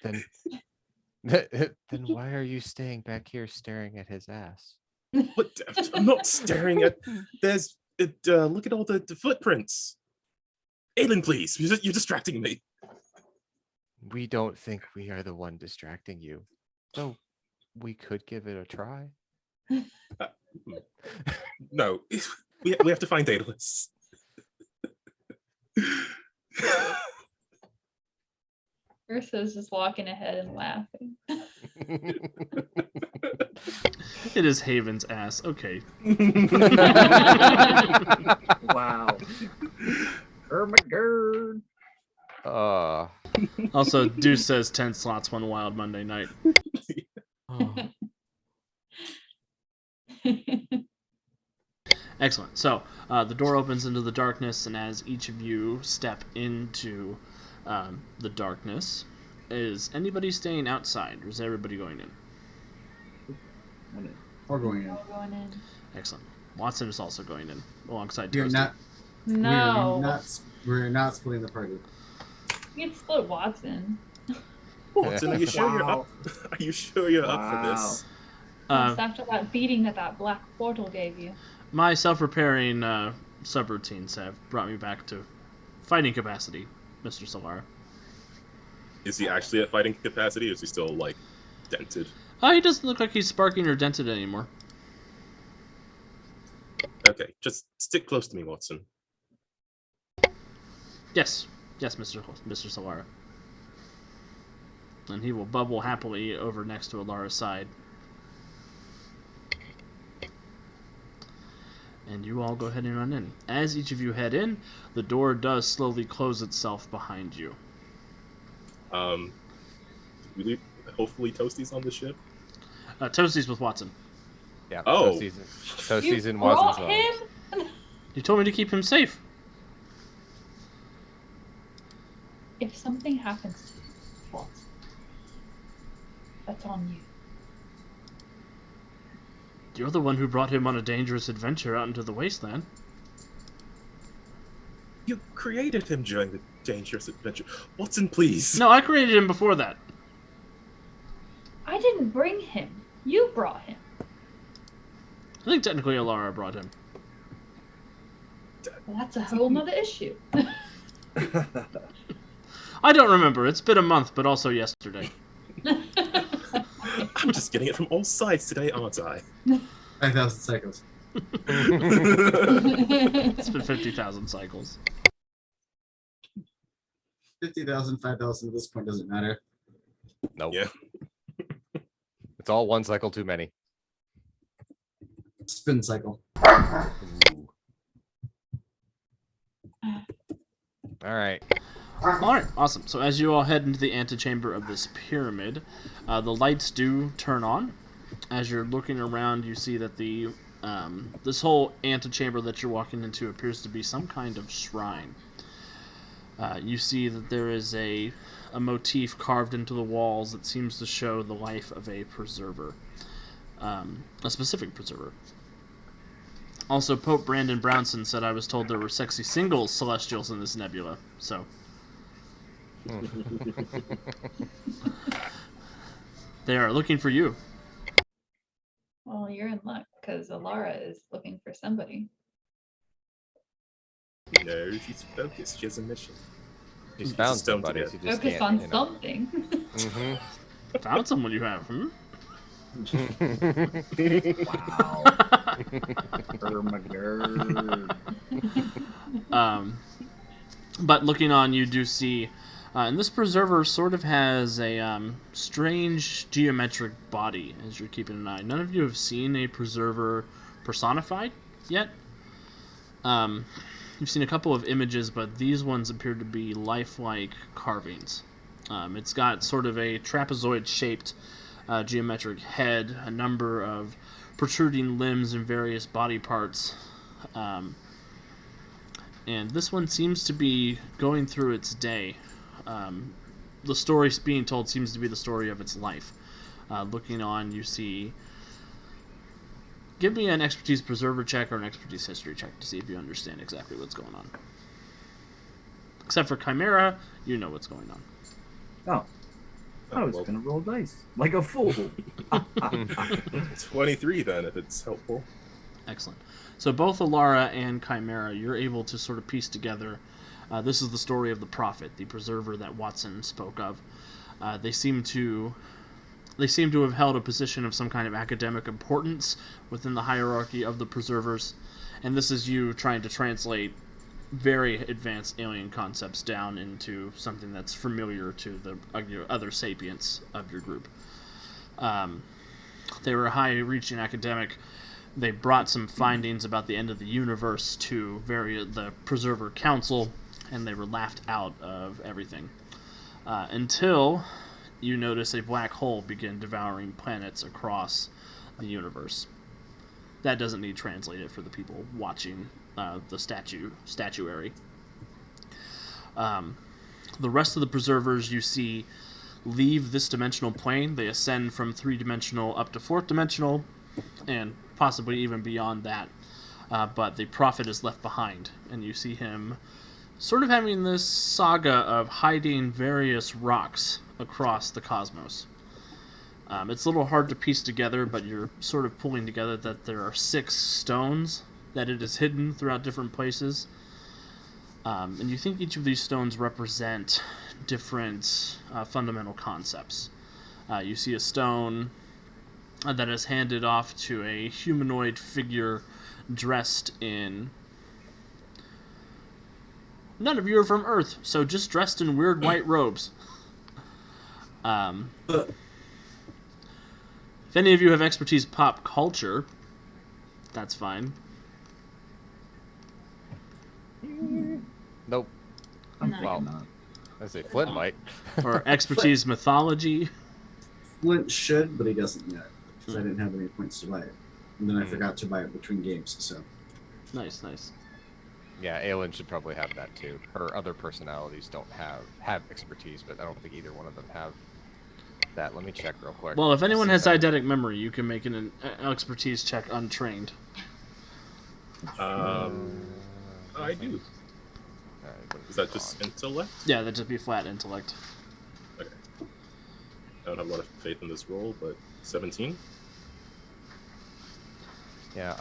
Then, then why are you staying back here staring at his ass? What? I'm not staring at. There's. Look at all the footprints. Aelin, please. You're distracting me. We don't think we are the one distracting you, so we could give it a try. No, we have to find Daedalus. Ursa's just walking ahead and laughing. It is Haven's ass. Okay. Wow. Ermagerd. Also, Deuce says 10 slots, 1 wild Monday night. Oh. Excellent. So, the door opens into the darkness, and as each of you step into the darkness, is anybody staying outside, or is everybody going in? We're going in. We're going in. Excellent. Watson is also going in, alongside We're Toasty. not. No. We're not splitting the party. You can split Watson. Watson, are you sure you're Wow. up? Are you sure you're up for this? Just after that beating that black portal gave you. My self-repairing subroutines have brought me back to fighting capacity, Mr. Solara. Is he actually at fighting capacity, or is he still like dented? He doesn't look like he's sparking or dented anymore. Okay, just stick close to me, Watson. Yes, Mr. Solara. And he will bubble happily over next to Alara's side. And you all go ahead and run in. As each of you head in, the door does slowly close itself behind you. Really, hopefully Toasty's on the ship. Toasty's with Watson. Yeah. Oh. Toasty's in brought Watson's line. him? You told me to keep him safe. If something happens to you, Watson, that's on you. You're the one who brought him on a dangerous adventure out into the wasteland. You created him during the dangerous adventure. Watson, please. No, I created him before that. I didn't bring him. You brought him. I think technically Alara brought him. Well, that's a whole nother issue. I don't remember. It's been a month, but also yesterday. I'm just getting it from all sides today, aren't I? 5,000 cycles. It's been 50,000 cycles. 50,000, 5,000 at this point doesn't matter. Nope. Yeah. It's all 1 cycle too many. Spin cycle. Ooh. All right. Alright, awesome. So as you all head into the antechamber of this pyramid, the lights do turn on. As you're looking around, you see that the this whole antechamber that you're walking into appears to be some kind of shrine. You see that there is a motif carved into the walls that seems to show the life of a preserver, a specific preserver. Also, Pope Brandon Brownson said I was told there were sexy single celestials in this nebula, so... They are looking for you. Well, you're in luck, because Alara is looking for somebody. No, she's focused. She has a mission. She's found Stone to somebody. get. She just Focus can't, on you know. something. Mhm. Found someone you have, hmm? Wow. Ermagerd. But looking on, you do see, and this preserver sort of has a strange geometric body, as you're keeping an eye. None of you have seen a preserver personified yet. You've seen a couple of images, but these ones appear to be lifelike carvings. It's got sort of a trapezoid-shaped geometric head, a number of protruding limbs and various body parts. and this one seems to be going through its day. The story being told seems to be the story of its life. Looking on, you see... Give me an expertise preserver check or an expertise history check to see if you understand exactly what's going on. Except for Chimera, you know what's going on. Oh. I was well, going to roll dice like a fool. 23 then, if it's helpful. Excellent. So both Alara and Chimera, you're able to sort of piece together. This is the story of the Prophet, the preserver that Watson spoke of. They seem to have held a position of some kind of academic importance within the hierarchy of the preservers, and this is you trying to translate very advanced alien concepts down into something that's familiar to the other sapients of your group. They were a high-reaching academic. They brought some findings about the end of the universe to the Preserver Council, and they were laughed out of everything. Until you notice a black hole begin devouring planets across the universe. That doesn't need translated for the people watching the statuary. The rest of the preservers you see leave this dimensional plane. They ascend from 3-dimensional up to 4th-dimensional, and possibly even beyond that. But the Prophet is left behind, and you see him sort of having this saga of hiding various rocks across the cosmos. It's a little hard to piece together, but you're sort of pulling together that there are 6 stones that it is hidden throughout different places. And you think each of these stones represent different fundamental concepts. You see a stone that is handed off to a humanoid figure dressed in... None of you are from Earth, so just dressed in weird white robes. If any of you have expertise pop culture, that's fine. Nope. I'm No. thinking not. I say Flint might. Or expertise mythology. Flint should, but he doesn't yet because I didn't have any points to buy it, and then I forgot to buy it between games. So Nice. Yeah, Aelin should probably have that too. Her other personalities don't have expertise, but I don't think either one of them have that. Let me check real quick. Well, if anyone See has if eidetic memory, you can make an expertise check untrained. I do. Alright, what Is that just intellect? Yeah, that'd just be flat intellect. Okay. I don't have a lot of faith in this roll, but 17? Yeah,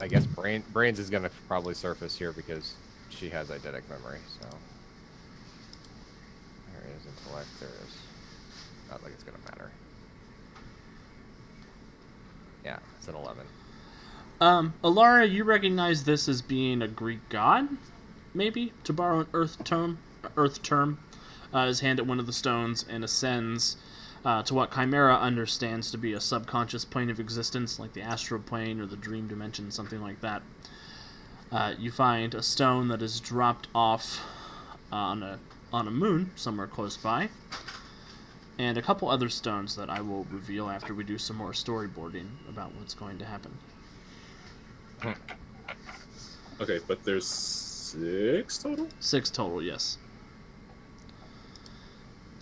I guess brains is gonna probably surface here because she has eidetic memory. So there is intellect. There is. Not like it's gonna matter. Yeah, it's an 11. Alara, you recognize this as being a Greek god, maybe, to borrow an Earth term. His hand at one of the stones and ascends to what Chimera understands to be a subconscious plane of existence, like the astral plane or the dream dimension, something like that. You find a stone that is dropped off on a moon somewhere close by, and a couple other stones that I will reveal after we do some more storyboarding about what's going to happen. Okay, but there's 6 total? 6 total, yes.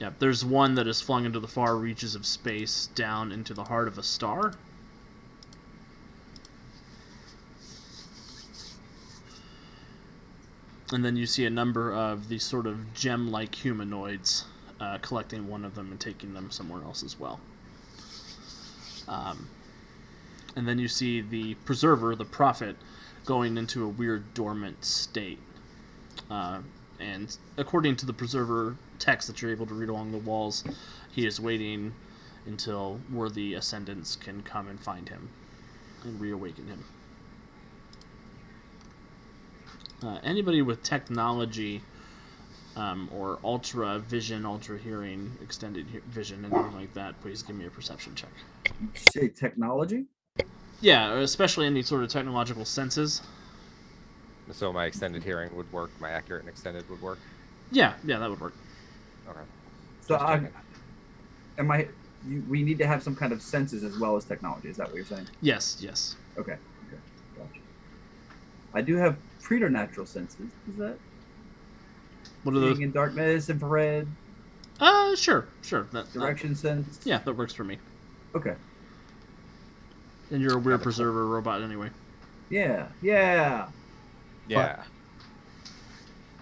Yep, there's one that is flung into the far reaches of space, down into the heart of a star. And then you see a number of these sort of gem-like humanoids collecting one of them and taking them somewhere else as well. And then you see the Preserver, the Prophet, going into a weird dormant state. And according to the Preserver text that you're able to read along the walls, he is waiting until worthy ascendants can come and find him and reawaken him. Anybody with technology or ultra vision, ultra hearing, extended vision, anything like that, please give me a perception check. Did you say technology? Yeah, especially any sort of technological senses. So my extended hearing would work. My accurate and extended would work. Yeah, that would work. Okay. So Just checking. we need to have some kind of senses as well as technology. Is that what you're saying? Yes. Okay. Gotcha. I do have preternatural senses. Is that What are those? seeing in darkness, infrared, Sure. That, direction sense? yeah, that works for me. Okay. And you're a weird the preserver robot anyway. Yeah. Yeah. I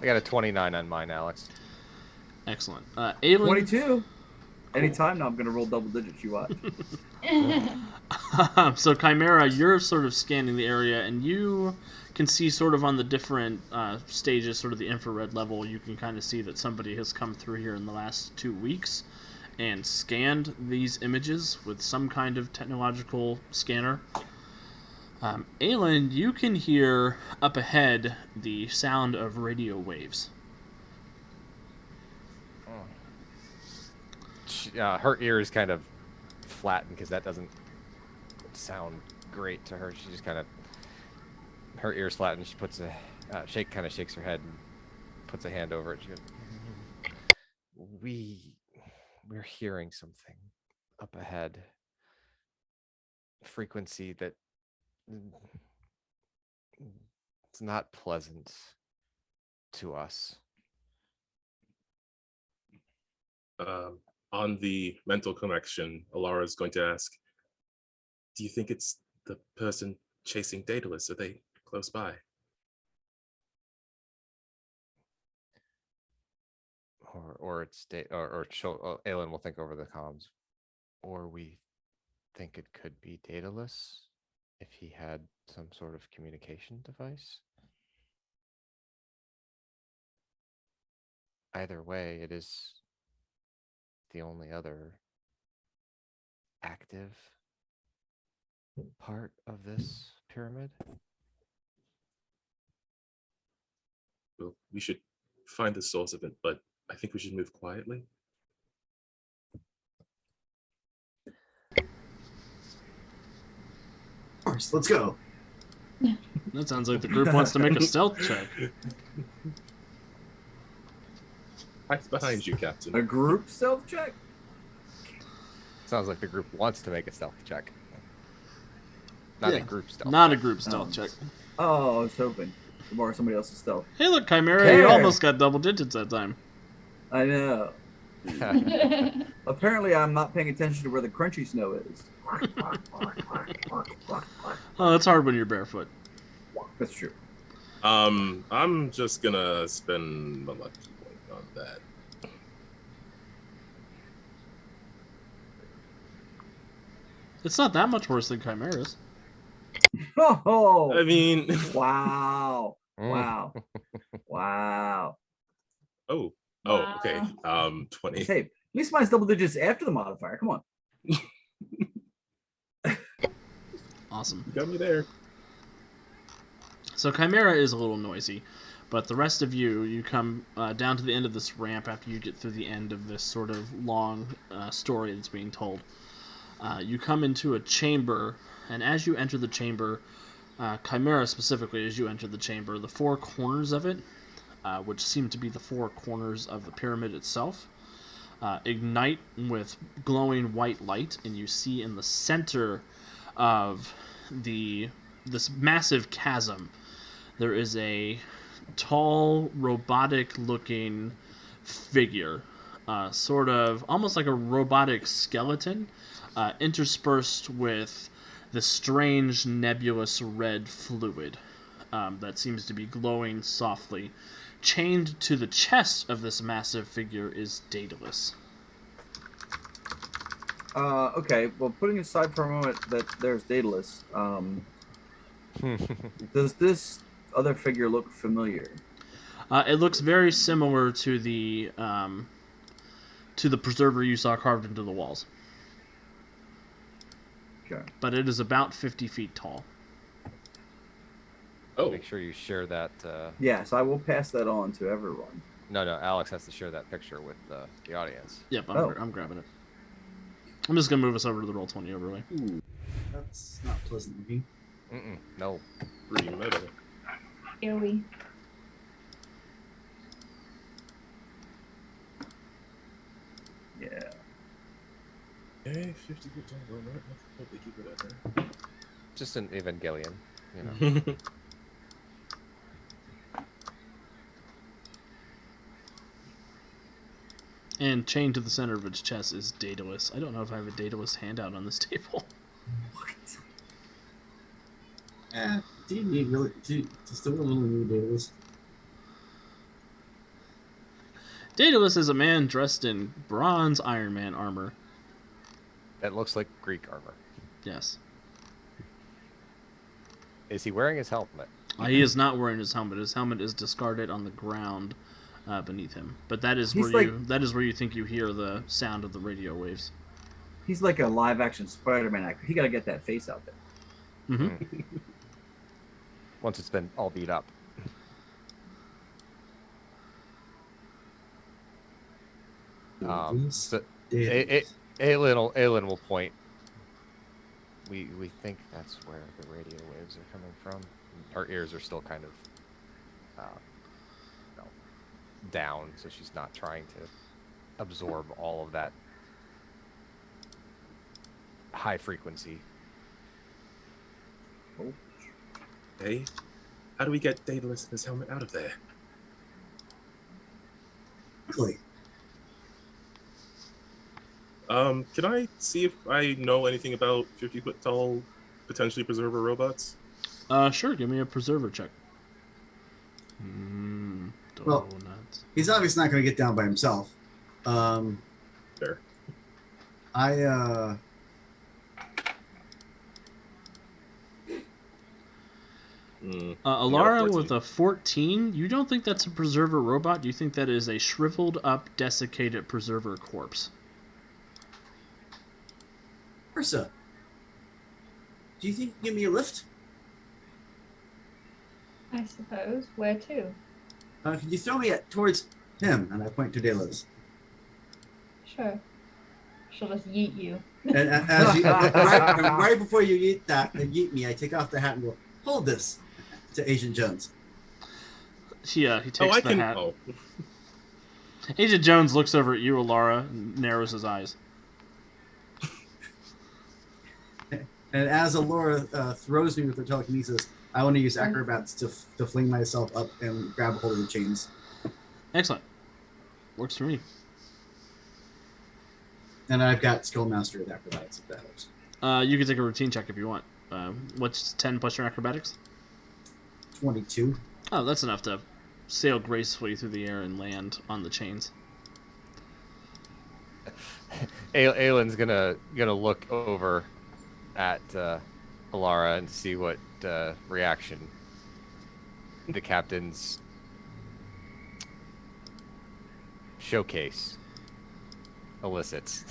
got a 29 on mine, Alex. Excellent. Aelin, 22. Anytime now, I'm gonna roll double digits. You watch. so Chimera, you're sort of scanning the area, and you can see sort of on the different stages, sort of the infrared level, you can kind of see that somebody has come through here in the last 2 weeks and scanned these images with some kind of technological scanner. Aelin, you can hear up ahead the sound of radio waves. Her ears kind of flatten because that doesn't sound great to her. She just kind of, her ears flatten. She puts a kind of shakes her head and puts a hand over it. She goes, we're hearing something up ahead. Frequency that it's not pleasant to us. On the mental connection, Alara is going to ask, do you think it's the person chasing Daedalus? Are they close by? Or it's Aelin will think over the comms. Or we think it could be Daedalus if he had some sort of communication device. Either way, it is the only other active part of this pyramid. Well, we should find the source of it, but I think we should move quietly. Of course, let's go. That sounds like the group wants to make a stealth check. Right behind you, Captain. A group stealth check. Sounds like the group wants to make a stealth check. Not Yeah. a group stealth. Not a check. group stealth check. Oh, I was hoping to borrow somebody else's stealth. Hey, look, Chimera, Care. you almost got double digits that time. I know. Apparently, I'm not paying attention to where the crunchy snow is. Oh, it's hard when you're barefoot. That's true. I'm just gonna spend a lucky point on that. It's not that much worse than Chimera's. Oh, I mean, wow. Wow. Wow. oh, okay. 20. Hey, at least mine's double digits after the modifier. Come on. Awesome. You got me there. So Chimera is a little noisy, but the rest of you come down to the end of this ramp after you get through the end of this sort of long story that's being told. You come into a chamber, and as you enter the chamber, Chimera specifically, as you enter the chamber, the four corners of it, which seem to be the four corners of the pyramid itself, ignite with glowing white light, and you see in the center of this massive chasm, there is a tall, robotic-looking figure, sort of almost like a robotic skeleton, interspersed with the strange nebulous red fluid that seems to be glowing softly. Chained to the chest of this massive figure is Daedalus. Okay, well, putting aside for a moment that there's Daedalus, does this other figure look familiar? It looks very similar to the preserver you saw carved into the walls. Okay. But it is about 50 feet tall. Oh, Make sure you share that. Yes, I will pass that on to everyone. No, Alex has to share that picture with the audience. Yep, Oh. I'm grabbing it. I'm just going to move us over to the Roll20 overlay. Ooh. That's not pleasant looking. No. pretty metal. Ewy. Yeah. Okay, 50 feet tall. Well, right. I hope they keep it at there. Just an Evangelion, you know. And chained to the center of its chest is Daedalus. I don't know if I have a Daedalus handout on this table. What? Do you need really? Still really need Daedalus? Daedalus is a man dressed in bronze Iron Man armor. That looks like Greek armor. Yes. Is he wearing his helmet? He is not wearing his helmet. His helmet is discarded on the ground beneath him. But that is He's that is where you think you hear the sound of the radio waves. He's like a live action Spider-Man actor. He got to get that face out there. Mm-hmm. Once it's been all beat up. So Aelin will point. We think that's where the radio waves are coming from. Her ears are still kind of down, so she's not trying to absorb all of that high frequency. Hey, how do we get Daedalus and his helmet out of there? Quickly. Can I see if I know anything about 50-foot tall, potentially preserver robots? Sure. Give me a preserver check. Well, Donuts. He's obviously not going to get down by himself. Fair. Alara 14. with a 14. You don't think that's a preserver robot? You think that is a shriveled up, desiccated preserver corpse? Ursa, do you think you can give me a lift? I suppose. Where to? Can you throw me towards him? And I point to Daedalus. Sure. She'll just yeet you. And as you, right before you yeet me, I take off the hat and go, hold this to Agent Jones. Yeah, he takes the hat. Oh. Agent Jones looks over at you, Alara, and narrows his eyes. And as Alora throws me with her telekinesis, I want to use acrobats to fling myself up and grab a hold of the chains. Excellent. Works for me. And I've got skill master with acrobatics if that helps. You can take a routine check if you want. What's 10 plus your acrobatics? 22. Oh, that's enough to sail gracefully through the air and land on the chains. Aelin's gonna look over at Alara and see what reaction the captain's showcase elicits.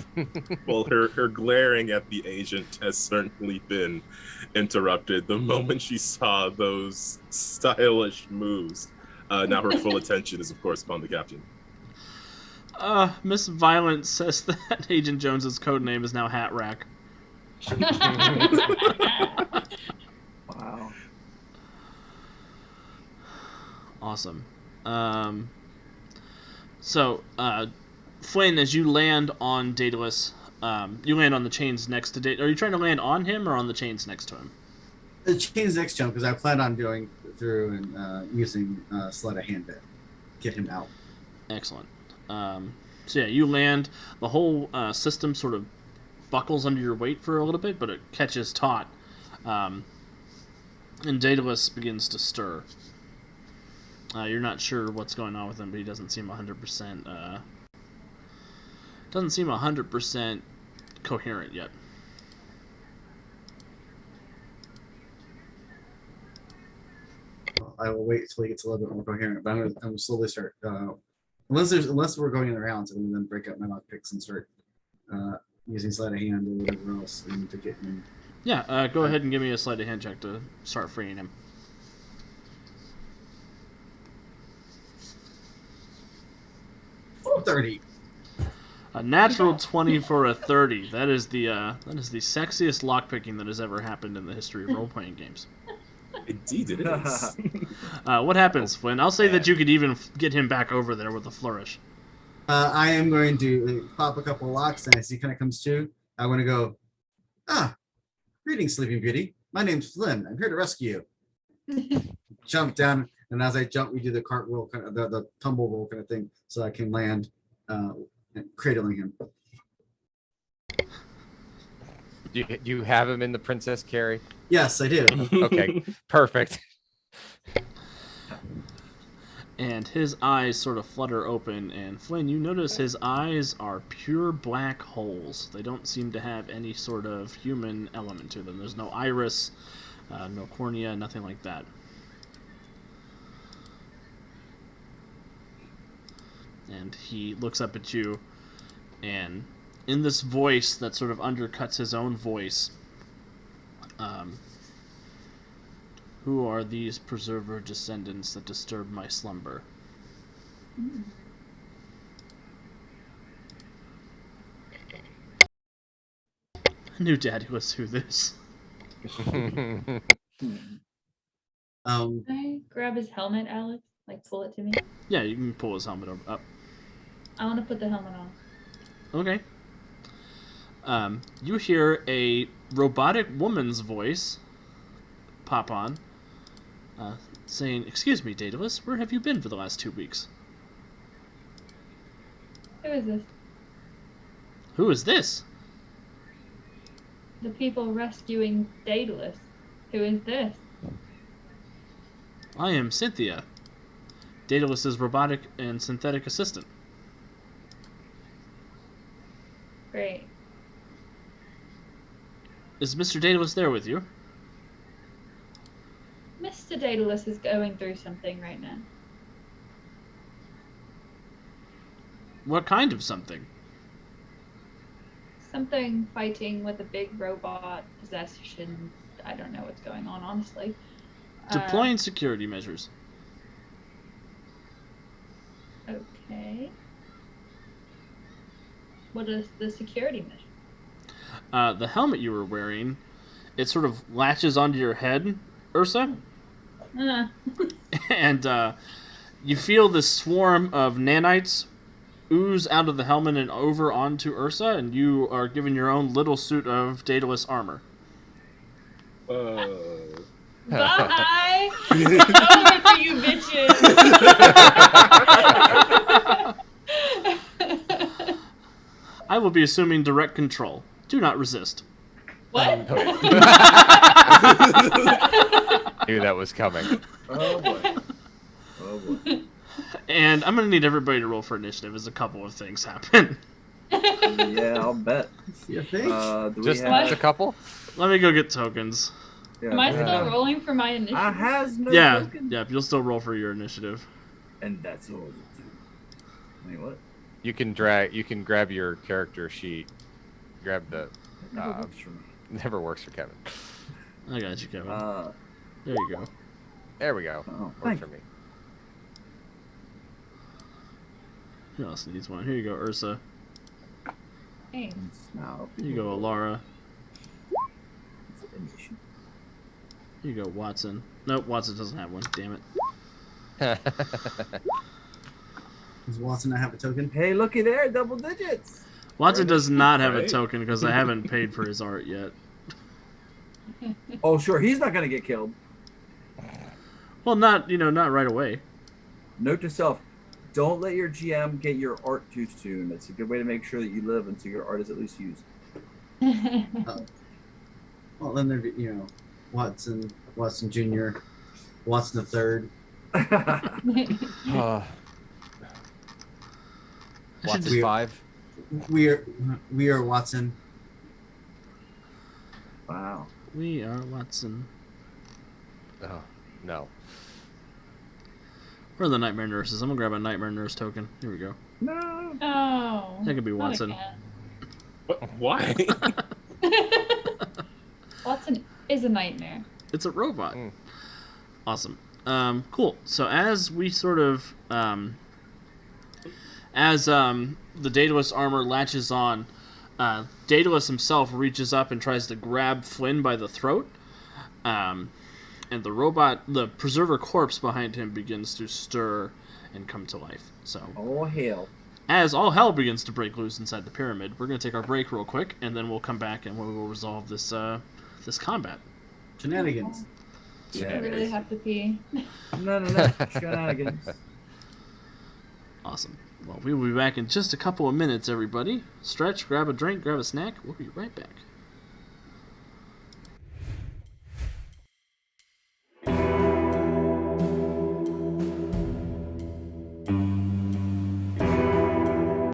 Well, her glaring at the agent has certainly been interrupted the moment she saw those stylish moves. Now her full attention is, of course, upon the captain. Miss Violent says that Agent Jones's code name is now Hat Rack. Wow. Awesome. So, Flynn, as you land on Daedalus, you land on the chains next to Daedalus. Are you trying to land on him or on the chains next to him? The chains next to him because I plan on going through and using sleight of hand to get him out. Excellent. So yeah, you land. The whole system sort of buckles under your weight for a little bit, but it catches taut. And Daedalus begins to stir. You're not sure what's going on with him, but he doesn't seem 100%. Doesn't seem 100% coherent yet. I will wait until he gets a little bit more coherent, but I'm gonna slowly start. Unless we're going in the rounds, I'm gonna then break up my lock picks and start using sleight of hand or whatever else to get him. Yeah, go ahead and give me a sleight of hand check to start freeing him. 30. A natural 20 for a 30. That is the sexiest lockpicking that has ever happened in the history of role-playing games. Indeed, it is. What happens, Flynn? I'll say that you could even get him back over there with a flourish. I am going to pop a couple of locks, and as he kind of comes to, I want to go, greetings, Sleeping Beauty. My name's Flynn. I'm here to rescue you. Jump down, and as I jump, we do the cartwheel, kind of the tumble roll kind of thing, so I can land cradling him. Do you have him in the Princess Carrie? Yes, I do. Okay, perfect. And his eyes sort of flutter open, and Flynn, you notice his eyes are pure black holes. They don't seem to have any sort of human element to them. There's no iris, no cornea, nothing like that. And he looks up at you, and in this voice that sort of undercuts his own voice, who are these preserver descendants that disturb my slumber? I knew Daddy was who this. Can I grab his helmet, Alex? Like, pull it to me? Yeah, you can pull his helmet up. I want to put the helmet on. Okay. You hear a robotic woman's voice pop on, saying, "Excuse me, Daedalus, where have you been for the last 2 weeks?" Who is this? Who is this? The people rescuing Daedalus. Who is this? I am Cynthia, Daedalus's robotic and synthetic assistant. Great. Is Mr. Daedalus there with you? Mr. Daedalus is going through something right now. What kind of something? Something fighting with a big robot possession. I don't know what's going on, honestly. Deploying security measures. Okay. What is the security measure? The helmet you were wearing, it sort of latches onto your head, Ursa, and you feel this swarm of nanites ooze out of the helmet and over onto Ursa, and you are given your own little suit of Daedalus armor. Bye! Over for you bitches! I will be assuming direct control. Do not resist. What? Knew that was coming. Oh boy. Oh boy. And I'm going to need everybody to roll for initiative as a couple of things happen. Yeah, I'll bet. You think? Do we Just have? a couple? Let me go get tokens. Yeah, Am I we still have- rolling for my initiative? I has no Yeah, token. yeah, you'll still roll for your initiative. And that's all. Wait, what? You can grab your character sheet. Grab the That never works for me. never works for Kevin. I got you, Kevin. Uh, There you go. There we go. oh, Works thank for me. Who else needs one? Here you go, Ursa. Hey. Now, Here you go, Alara. Here you go, Watson. Nope, Watson doesn't have one. Damn it. Does Watson not have a token? Hey, looky there, double digits. Watson does not have a Right. token because I haven't paid for his art yet. Oh, sure, he's not gonna get killed. Well, not right away. Note to self: don't let your GM get your art too soon. That's a good way to make sure that you live until your art is at least used. Well, then there'd be, Watson Jr., Watson the Third. Watson We- 5. We are Watson. Wow. We are Watson. Oh, no. Where are the nightmare nurses? I'm gonna grab a nightmare nurse token. Here we go. No. Oh. That could be not Watson. again. What? Why? Watson is a nightmare. It's a robot. Mm. Awesome. Cool. So as we sort of the Daedalus armor latches on, Daedalus himself reaches up and tries to grab Flynn by the throat, and the preserver corpse behind him begins to stir and come to life. So Oh hell. as all hell begins to break loose inside the pyramid, we're going to take our break real quick, and then we'll come back and we will resolve this combat. Shenanigans. I really have to pee. No. Shenanigans. Awesome. Well, we will be back in just a couple of minutes, everybody. Stretch, grab a drink, grab a snack. We'll be right back.